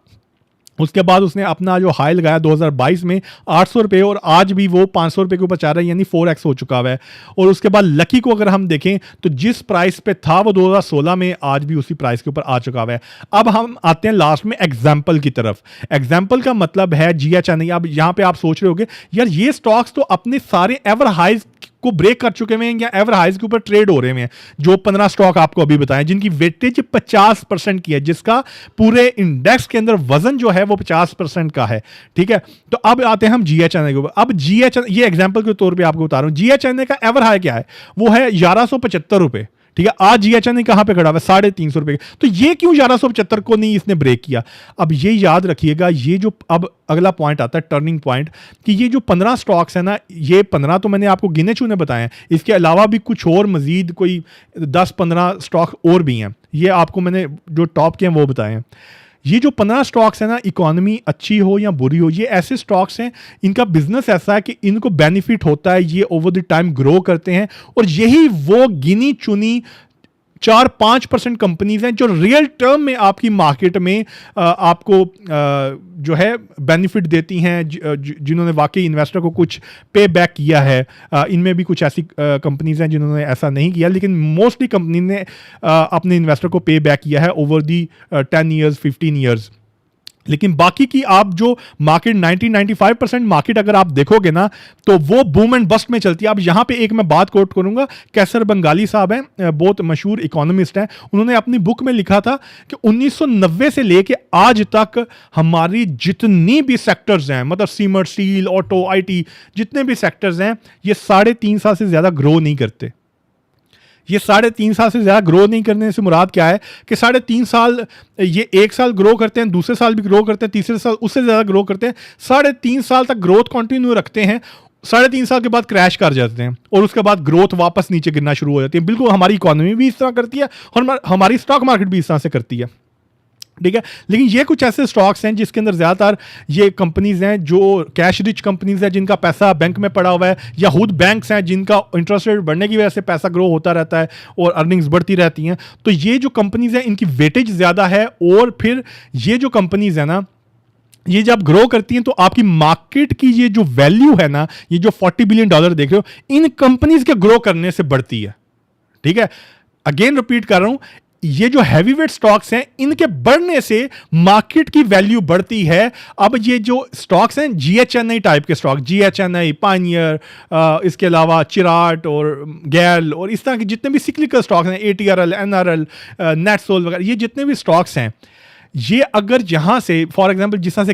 A: उसके बाद उसने अपना जो हाई लगाया 2022 में 800 रुपये, और आज भी वो 500 रुपये के ऊपर चाह रहा है, यानी 4x हो चुका है। और उसके बाद लकी को अगर हम देखें तो जिस प्राइस पे था वो 2016 में, आज भी उसी प्राइस के ऊपर आ चुका है। अब हम आते हैं लास्ट में एग्जाम्पल की तरफ। एग्जाम्पल का मतलब है GHNI। अब यहाँ पे आप सोच रहे होगे यार ये स्टॉक्स तो अपने सारे एवर हाइज को ब्रेक कर चुके हैं या एवर हाइज के ऊपर ट्रेड हो रहे हैं। जो 15 स्टॉक आपको अभी बताएं जिनकी वेटेज 50% की है, जिसका पूरे इंडेक्स के अंदर वजन जो है वो 50% का है, ठीक है। तो अब आते हैं हम GHNI के ऊपर। अब GHNI, ये एग्जांपल के तौर पे आपको बता रहा हूं, GHNI का एवर हाई क्या है, वो है 1175 रुपए, ठीक है। आज GHNI कहां पे खड़ा हुआ है, 350 रुपए। तो ये क्यों 1175 को नहीं इसने ब्रेक किया? अब ये याद रखिएगा, ये जो अब अगला पॉइंट आता है, टर्निंग पॉइंट, कि ये जो 15 स्टॉक्स है ना, ये 15 तो मैंने आपको गिने चुने बताए हैं, इसके अलावा भी कुछ और मजीद कोई 10-15 स्टॉक और भी हैं। ये आपको मैंने जो टॉप के हैं वो बताए हैं। ये जो 15 स्टॉक्स है ना, इकोनॉमी अच्छी हो या बुरी हो, ये ऐसे स्टॉक्स हैं, इनका बिजनेस ऐसा है कि इनको बेनिफिट होता है, ये ओवर द टाइम ग्रो करते हैं, और यही वो गिनी चुनी 4-5% कंपनीज हैं जो रियल टर्म में आपकी मार्केट में आपको जो है बेनिफिट देती हैं, जिन्होंने वाकई इन्वेस्टर को कुछ पे बैक किया है। इनमें भी कुछ ऐसी कंपनीज हैं जिन्होंने ऐसा नहीं किया, लेकिन मोस्टली कंपनी ने अपने इन्वेस्टर को पे बैक किया है ओवर दी 10 ईयर्स 15 ईयर्स। लेकिन बाकी की आप जो मार्केट 90-95% मार्केट अगर आप देखोगे ना, तो वो बूम एंड बस्ट में चलती है। अब यहां पे एक मैं बात कोट करूंगा, कैसर बंगाली साहब हैं, बहुत मशहूर इकोनॉमिस्ट हैं, उन्होंने अपनी बुक में लिखा था कि 1990 से लेके आज तक हमारी जितनी भी सेक्टर्स हैं, मतलब सीमेंट, स्टील, ऑटो, IT, जितने भी सेक्टर्स हैं, ये 3.5 साल से ज्यादा ग्रो नहीं करते। ये 3.5 साल से ज़्यादा ग्रो नहीं करने से मुराद क्या है कि 3.5 साल, ये 1 साल ग्रो करते हैं, दूसरे साल भी ग्रो करते हैं, तीसरे साल उससे ज़्यादा ग्रो करते हैं, 3.5 साल तक ग्रोथ कंटिन्यू रखते हैं, 3.5 साल के बाद क्रैश कर जाते हैं, और उसके बाद ग्रोथ वापस नीचे गिरना शुरू हो जाती है। बिल्कुल हमारी इकोनॉमी भी इस तरह करती है और हमारी स्टॉक मार्केट भी इस तरह से करती है, ठीक है। लेकिन ये कुछ ऐसे स्टॉक्स हैं जिसके अंदर ज़्यादातर ये कंपनीज हैं जो कैश रिच कंपनीज हैं, जिनका पैसा बैंक में पड़ा हुआ है, या खुद बैंक्स हैं जिनका इंटरेस्ट रेट बढ़ने की वजह से पैसा ग्रो होता रहता है और अर्निंग्स बढ़ती रहती हैं। तो ये जो कंपनीज हैं इनकी वेटेज ज़्यादा है, और फिर ये जो कंपनीज है ना, ये जब ग्रो करती हैं तो आपकी मार्केट की ये जो वैल्यू है ना, ये जो $40 बिलियन देख रहे हो, इन कंपनीज के ग्रो करने से बढ़ती है, ठीक है। अगेन रिपीट कर रहा हूं, ये जो हैवीवेट स्टॉक्स हैं इनके बढ़ने से मार्केट की वैल्यू बढ़ती है। अब ये जो स्टॉक्स हैं GHNI टाइप के स्टॉक, GHNI, पायनियर, इसके अलावा चिराट और गैल और इस तरह के जितने भी सिक्लिकल स्टॉक्स हैं, ATRL, NRL, नेटसोल वगैरह, ये जितने भी स्टॉक्स हैं, ये अगर यहां से फॉर एग्जांपल जिस तरह से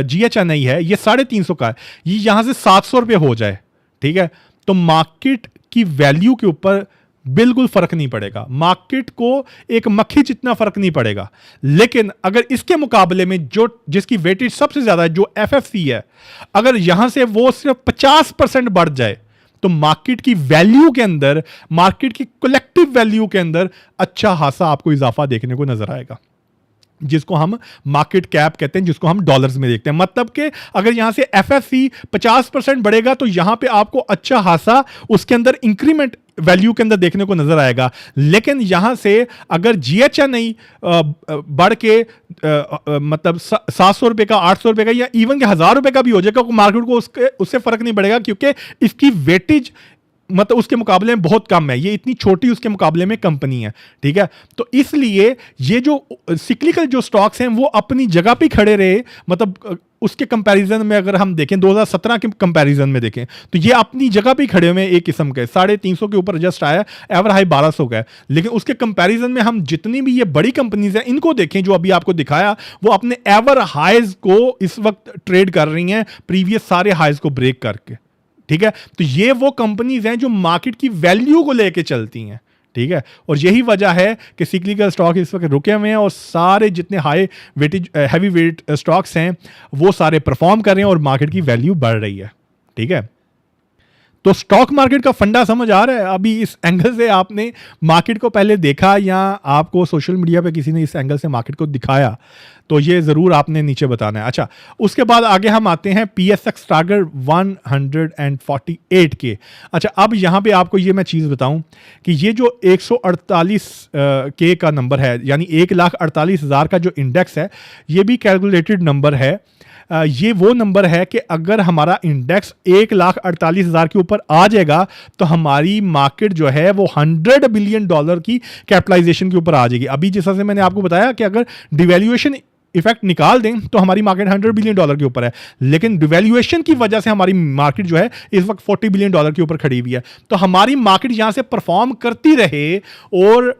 A: GHNI है, ये 350 का है, ये यहां से 700 रुपये हो जाए, ठीक है, तो मार्केट की वैल्यू के ऊपर बिल्कुल फर्क नहीं पड़ेगा, मार्केट को एक मक्खी जितना फर्क नहीं पड़ेगा। लेकिन अगर इसके मुकाबले में जो जिसकी वेटेज सबसे ज्यादा है, जो FFC है, अगर यहां से वो सिर्फ 50% बढ़ जाए, तो मार्केट की वैल्यू के अंदर, मार्केट की कलेक्टिव वैल्यू के अंदर अच्छा खासा आपको इजाफा देखने को नजर आएगा, जिसको हम मार्केट कैप कहते हैं, जिसको हम डॉलर्स में देखते हैं। मतलब कि अगर यहां से FFC 50% बढ़ेगा तो यहां पे आपको अच्छा खासा उसके अंदर इंक्रीमेंट वैल्यू के अंदर देखने को नजर आएगा। लेकिन यहां से अगर GHNI बढ़ के मतलब 700 रुपए का, 800 रुपए का, या इवन के 1000 रुपए का भी हो जाएगा, मार्केट को उससे फर्क नहीं पड़ेगा, क्योंकि इसकी वेटेज मतलब उसके मुकाबले में बहुत कम है, ये इतनी छोटी उसके मुकाबले में कंपनी है, ठीक है। तो इसलिए ये जो सिक्लिकल जो स्टॉक्स हैं वो अपनी जगह पे खड़े रहे, मतलब उसके कंपैरिजन में अगर हम देखें 2017 के कंपैरिजन में देखें तो ये अपनी जगह पे खड़े हुए हैं एक किस्म के, 350 के ऊपर जस्ट आया, एवर हाई 1200 का है। लेकिन उसके कंपैरिजन में हम जितनी भी ये बड़ी कंपनीज हैं इनको देखें, जो अभी आपको दिखाया, वो अपने एवर हाइज को इस वक्त ट्रेड कर रही हैं प्रीवियस सारे हाइज को ब्रेक करके, ठीक है। तो ये वो कंपनीज हैं जो मार्केट की वैल्यू को लेके चलती हैं, ठीक है। और यही वजह है कि सिक्लिकल स्टॉक इस वक्त रुके हुए हैं और सारे जितने high weightage heavy weight stocks हैं वो सारे परफॉर्म कर रहे हैं और मार्केट की वैल्यू बढ़ रही है, ठीक है। तो स्टॉक मार्केट का फंडा समझ आ रहा है। अभी इस एंगल से आपने मार्केट को पहले देखा या आपको सोशल मीडिया पे किसी ने इस एंगल से मार्केट को दिखाया, तो ये ज़रूर आपने नीचे बताना है। अच्छा, उसके बाद आगे हम आते हैं PSX टारगेट 148 के। अच्छा, अब यहाँ पे आपको ये मैं चीज़ बताऊं कि ये जो 148 के का नंबर है, यानी 1,48,000 का जो इंडेक्स है, ये भी कैलकुलेटेड नंबर है। ये वो नंबर है कि अगर हमारा इंडेक्स 1,48,000 के ऊपर आ जाएगा तो हमारी मार्केट जो है वो $100 बिलियन की कैपिटलाइजेशन के ऊपर आ जाएगी। अभी जैसा से मैंने आपको बताया कि अगर डिवैल्यूएशन इफेक्ट निकाल दें तो हमारी मार्केट $100 बिलियन के ऊपर है, लेकिन डिवैल्यूएशन की वजह से हमारी मार्केट जो है इस वक्त $40 बिलियन के ऊपर खड़ी हुई है। तो हमारी मार्केट यहां से परफॉर्म करती रहे और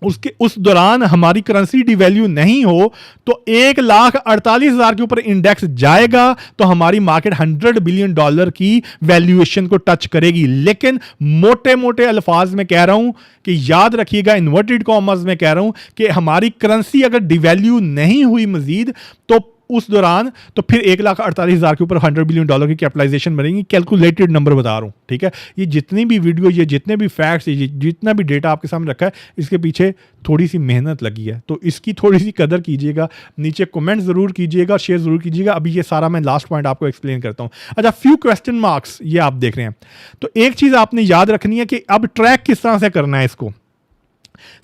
A: उसके उस दौरान हमारी करेंसी डिवैल्यू नहीं हो तो 1,48,000 के ऊपर इंडेक्स जाएगा तो हमारी मार्केट $100 बिलियन की वैल्यूएशन को टच करेगी। लेकिन मोटे मोटे अल्फाज में कह रहा हूं कि याद रखिएगा, इन्वर्टेड कॉमर्स में कह रहा हूं कि हमारी करेंसी अगर डिवैल्यू नहीं हुई मजीद तो उस दौरान तो फिर 1,48,000 के ऊपर $100 बिलियन की कैपिटलाइजेशन बनेगी। कैलकुलेटेड नंबर बता रहा हूं, ठीक है। ये जितनी भी वीडियो, ये जितने भी फैक्ट्स, ये जितना भी डेटा आपके सामने रखा है, इसके पीछे थोड़ी सी मेहनत लगी है, तो इसकी थोड़ी सी कदर कीजिएगा। नीचे कमेंट जरूर कीजिएगा, शेयर जरूर कीजिएगा। अभी ये सारा मैं लास्ट पॉइंट आपको एक्सप्लेन करता हूं। अच्छा, फ्यू क्वेश्चन मार्क्स ये आप देख रहे हैं, तो एक चीज आपने याद रखनी है कि अब ट्रैक किस तरह से करना है इसको।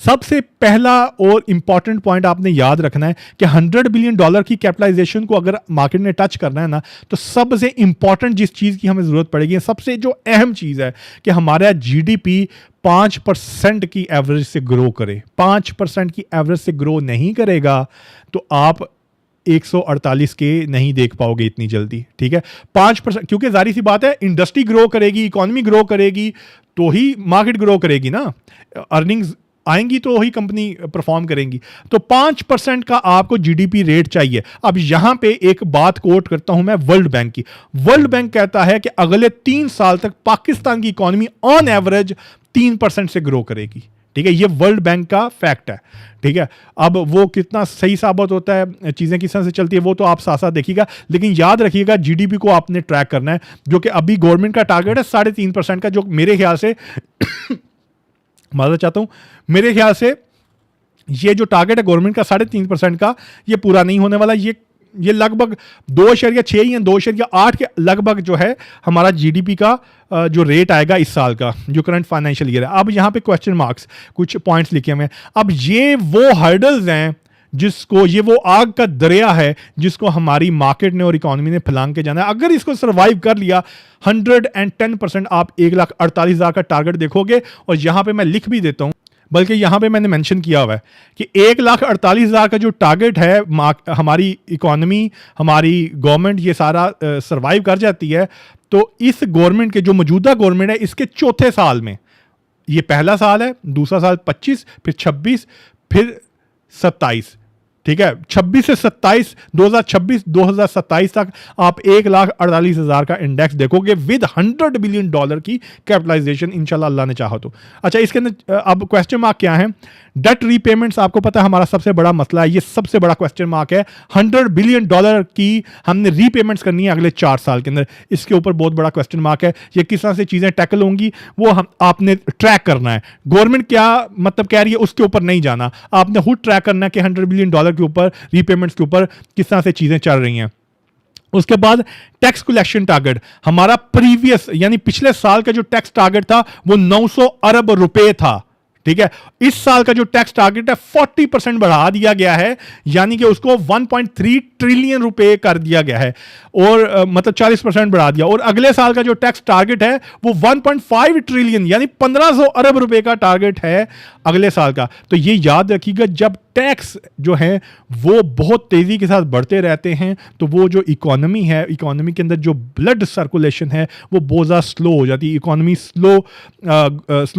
A: सबसे पहला और इंपॉर्टेंट पॉइंट आपने याद रखना है कि $100 बिलियन की कैपिटलाइजेशन को अगर मार्केट ने टच करना है ना, तो सबसे इंपॉर्टेंट जिस चीज की हमें जरूरत पड़ेगी, सबसे जो अहम चीज है कि हमारा GDP 5% की एवरेज से ग्रो करे। 5% की एवरेज से ग्रो नहीं करेगा तो आप 148 के नहीं देख पाओगे इतनी जल्दी, ठीक है। 5%, क्योंकि जारी सी बात है, इंडस्ट्री ग्रो करेगी, इकोनॉमी ग्रो करेगी तो ही मार्केट ग्रो करेगी ना, अर्निंग्स आएंगी तो ही कंपनी परफॉर्म करेंगी। तो 5% का आपको GDP रेट चाहिए। अब यहां पे एक बात कोट करता हूं मैं वर्ल्ड बैंक की। वर्ल्ड बैंक कहता है कि अगले 3 साल तक पाकिस्तान की इकोनॉमी ऑन एवरेज 3% से ग्रो करेगी, ठीक है। ये वर्ल्ड बैंक का फैक्ट है, ठीक है। अब वो कितना सही साबित होता है, चीजें किस तरह से चलती है, वो तो आप साथ साथ देखिएगा, लेकिन याद रखिएगा GDP को आपने ट्रैक करना है, जो कि अभी गवर्नमेंट का टारगेट है 3.5% का, जो मेरे ख्याल से माजरा चाहता हूं, मेरे ख्याल से ये जो टारगेट है गवर्नमेंट का 3.5% का, ये पूरा नहीं होने वाला। ये लगभग 2.6 या 2.8 के लगभग जो है हमारा GDP का जो रेट आएगा इस साल का, जो करंट फाइनेंशियल ईयर है। अब यहां पे क्वेश्चन मार्क्स, कुछ पॉइंट्स लिखे हुए हैं। अब ये वो हर्डल्स हैं जिसको, ये वो आग का दरिया है जिसको हमारी मार्केट ने और इकोनॉमी ने फैलांग के जाना है। अगर इसको सर्वाइव कर लिया, 110% आप 1,48,000 का टारगेट देखोगे। और यहां पे मैं लिख भी देता हूं, बल्कि यहां पे मैंने मेंशन किया हुआ है कि 1,48,000 का जो टारगेट है, हमारी इकोनॉमी, हमारी गवर्नमेंट ये सारा सर्वाइव कर जाती है, तो इस गवर्नमेंट के, जो मौजूदा गवर्नमेंट है, इसके चौथे साल में, ये पहला साल है, दूसरा साल 25, फिर 26, फिर 27, ठीक है। 26 से 27, 2026-2027 तक आप 1,48,000 का इंडेक्स देखोगे विद $100 बिलियन की कैपिटलाइजेशन, इंशाल्लाह अल्लाह ने चाहा तो। अच्छा, इसके अंदर अब क्वेश्चन मार्क क्या है? डेट रीपेमेंट्स, आपको पता है हमारा सबसे बड़ा मसला है, ये सबसे बड़ा क्वेश्चन मार्क है। $100 बिलियन की हमने रीपेमेंट्स करनी है अगले 4 साल के अंदर, इसके ऊपर बहुत बड़ा क्वेश्चन मार्क है। ये किस तरह से चीजें टैकल होंगी वो आपने ट्रैक करना है। गवर्नमेंट क्या मतलब कह रही है उसके ऊपर नहीं जाना, आपने खुद ट्रैक करना है कि $100 बिलियन के ऊपर, रीपेमेंट्स के ऊपर किस तरह से चीजें चल रही हैं। उसके बाद टैक्स कलेक्शन टारगेट, हमारा प्रीवियस यानी पिछले साल का जो टैक्स टारगेट था वो 900 अरब रुपए था, ठीक है। इस साल का जो टैक्स टारगेट है 40% बढ़ा दिया गया है, यानी कि उसको 1.3 ट्रिलियन रुपए कर दिया गया है, और मतलब 40% बढ़ा दिया। और अगले साल का जो टैक्स टारगेट है वो 1.5 ट्रिलियन यानी 1500 अरब रुपए का टारगेट है अगले साल का। तो ये याद रखिएगा, जब टैक्स जो है वो बहुत तेजी के साथ बढ़ते रहते हैं तो वो जो इकोनॉमी है, इकोनॉमी के अंदर जो ब्लड सर्कुलेशन है वो बहुत ज़्यादा स्लो हो जाती है, इकोनॉमी स्लो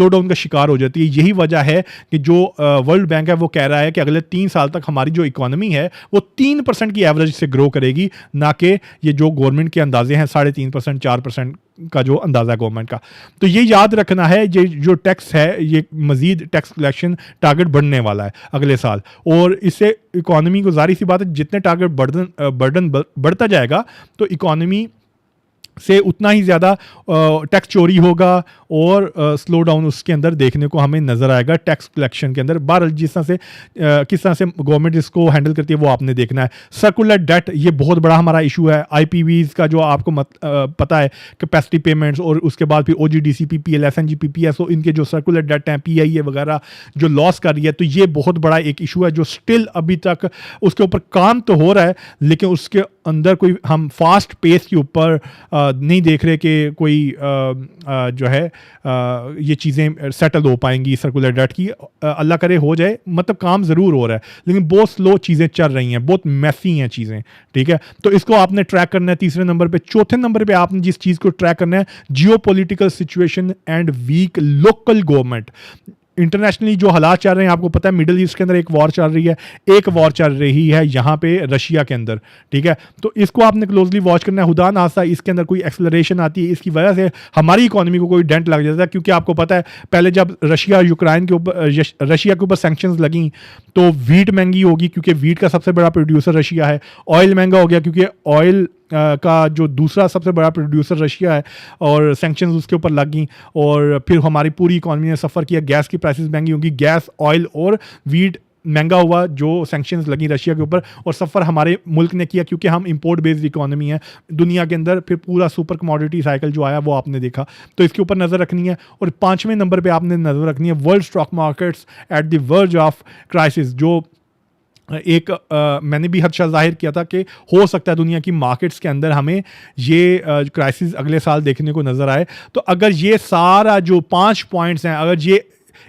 A: डाउन का शिकार हो जाती है। यही वजह है कि जो वर्ल्ड बैंक है वो कह रहा है कि अगले 3 साल तक हमारी जो इकोनॉमी है वो 3% की एवरेज से ग्रो करेगी, ना कि ये जो गवर्नमेंट के अंदाजे हैं 3.5%, 4% का जो अंदाज़ा गवर्नमेंट का। तो ये याद रखना है, ये जो टैक्स है, ये मजीद टैक्स कलेक्शन टारगेट बढ़ने वाला है अगले साल, और इससे इकोनॉमी को, जाहिर सी बात है, जितने टारगेट बर्डन बढ़ता जाएगा तो इकोनॉमी से उतना ही ज़्यादा टैक्स चोरी होगा और स्लो डाउन उसके अंदर देखने को हमें नज़र आएगा टैक्स कलेक्शन के अंदर। बहरहाल जिस तरह से किस तरह से गवर्नमेंट इसको हैंडल करती है वो आपने देखना है। सर्कुलर डेट, ये बहुत बड़ा हमारा इशू है। आईपीवीज का जो आपको पता है, कैपेसिटी पेमेंट्स, और उसके बाद फिर ओजीडीसी, पीपीएल, एसएनजी, पीपीएसओ, इनके जो सर्कुलर डेट हैं, पीआईए वगैरह जो लॉस कर रही है, तो ये बहुत बड़ा एक इशू है जो स्टिल अभी तक उसके ऊपर काम तो हो रहा है, लेकिन उसके अंदर कोई हम फास्ट पेस के ऊपर नहीं देख रहे कि कोई जो है ये चीज़ें सेटल हो पाएंगी सर्कुलर डेट की। अल्लाह करे हो जाए, मतलब काम ज़रूर हो रहा है, लेकिन बहुत स्लो चीज़ें चल रही हैं, बहुत मैसी हैं चीज़ें, ठीक है। तो इसको आपने ट्रैक करना है तीसरे नंबर पे। चौथे नंबर पे आपने जिस चीज़ को ट्रैक करना है, geopolitical situation and weak local government. Internationally जो हालात चल रहे हैं, आपको पता है मिडिल ईस्ट के अंदर एक वॉर चल रही है, एक वॉर चल रही है यहाँ पे रशिया के अंदर, ठीक है। तो इसको आपने क्लोजली वॉच करना है। खुदा नास्ता इसके अंदर कोई एक्सेलरेशन आती है, इसकी वजह से हमारी इकोनॉमी को कोई डेंट लग जाता है, क्योंकि आपको पता है पहले जब रशिया यूक्रेन के ऊपर रशिया के ऊपर सैंक्शंस लगी तो वीट महंगी होगी, क्योंकि वीट का सबसे बड़ा प्रोड्यूसर रशिया है। ऑयल महंगा हो गया क्योंकि ऑयल का जो दूसरा सबसे बड़ा प्रोड्यूसर रशिया है, और सैंक्शंस उसके ऊपर लग गई, और फिर हमारी पूरी इकोनॉमी ने सफ़र किया। गैस की प्राइसेस महंगी होंगी, गैस, ऑयल और वीट महंगा हुआ जो सैंक्शंस लगी रशिया के ऊपर, और सफ़र हमारे मुल्क ने किया क्योंकि हम इंपोर्ट बेस्ड इकोनॉमी है दुनिया के अंदर। फिर पूरा सुपर कमोडिटी साइकिल जो आया वो आपने देखा, तो इसके ऊपर नज़र रखनी है। और 5वें नंबर पे आपने नज़र रखनी है world stock markets at the verge of crisis. जो एक मैंने भी हदशा जाहिर किया था कि हो सकता है दुनिया की मार्केट्स के अंदर हमें ये क्राइसिस अगले साल देखने को नज़र आए। तो अगर ये सारा जो 5 पॉइंट्स हैं, अगर ये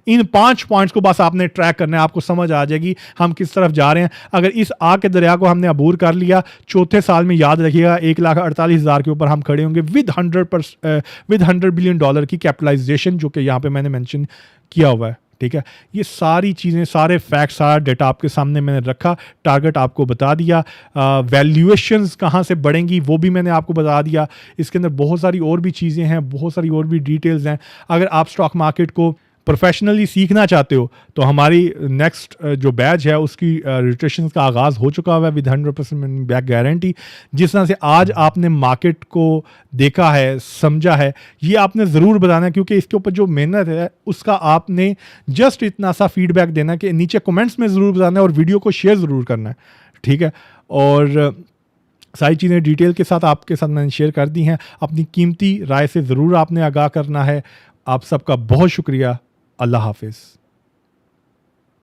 A: इन 5 पॉइंट्स को बस आपने ट्रैक करना है, आपको समझ आ जाएगी हम किस तरफ जा रहे हैं। अगर इस आग के दरिया को हमने अबूर कर लिया, चौथे साल में याद रखिएगा 1,48,000 के ऊपर हम खड़े होंगे विद 100 बिलियन डॉलर की कैपिटलाइजेशन, जो कि यहाँ पे मैंने मेंशन किया हुआ है, ठीक है। ये सारी चीज़ें, सारे फैक्ट, सारा डेटा आपके सामने मैंने रखा, टारगेट आपको बता दिया, वैल्यूएशंस कहाँ से बढ़ेंगी वो भी मैंने आपको बता दिया। इसके अंदर बहुत सारी और भी चीज़ें हैं, बहुत सारी और भी डिटेल्स हैं। अगर आप स्टॉक मार्केट को प्रोफेशनली सीखना चाहते हो तो हमारी नेक्स्ट जो बैच है उसकी रजिस्ट्रेशन का आगाज़ हो चुका हुआ है विद 100% बैक गारंटी। जिस तरह से आज आपने मार्केट को देखा है, समझा है, ये आपने ज़रूर बताना है, क्योंकि इसके ऊपर जो मेहनत है उसका आपने जस्ट इतना सा फीडबैक देना कि नीचे कमेंट्स में ज़रूर बताना है और वीडियो को शेयर ज़रूर करना है, ठीक है। और सारी चीज़ें डिटेल के साथ आपके साथ मैंने शेयर कर दी हैं। अपनी कीमती राय से ज़रूर आपने आगाह करना है। आप सबका बहुत शुक्रिया। अल्लाह हाफिज़।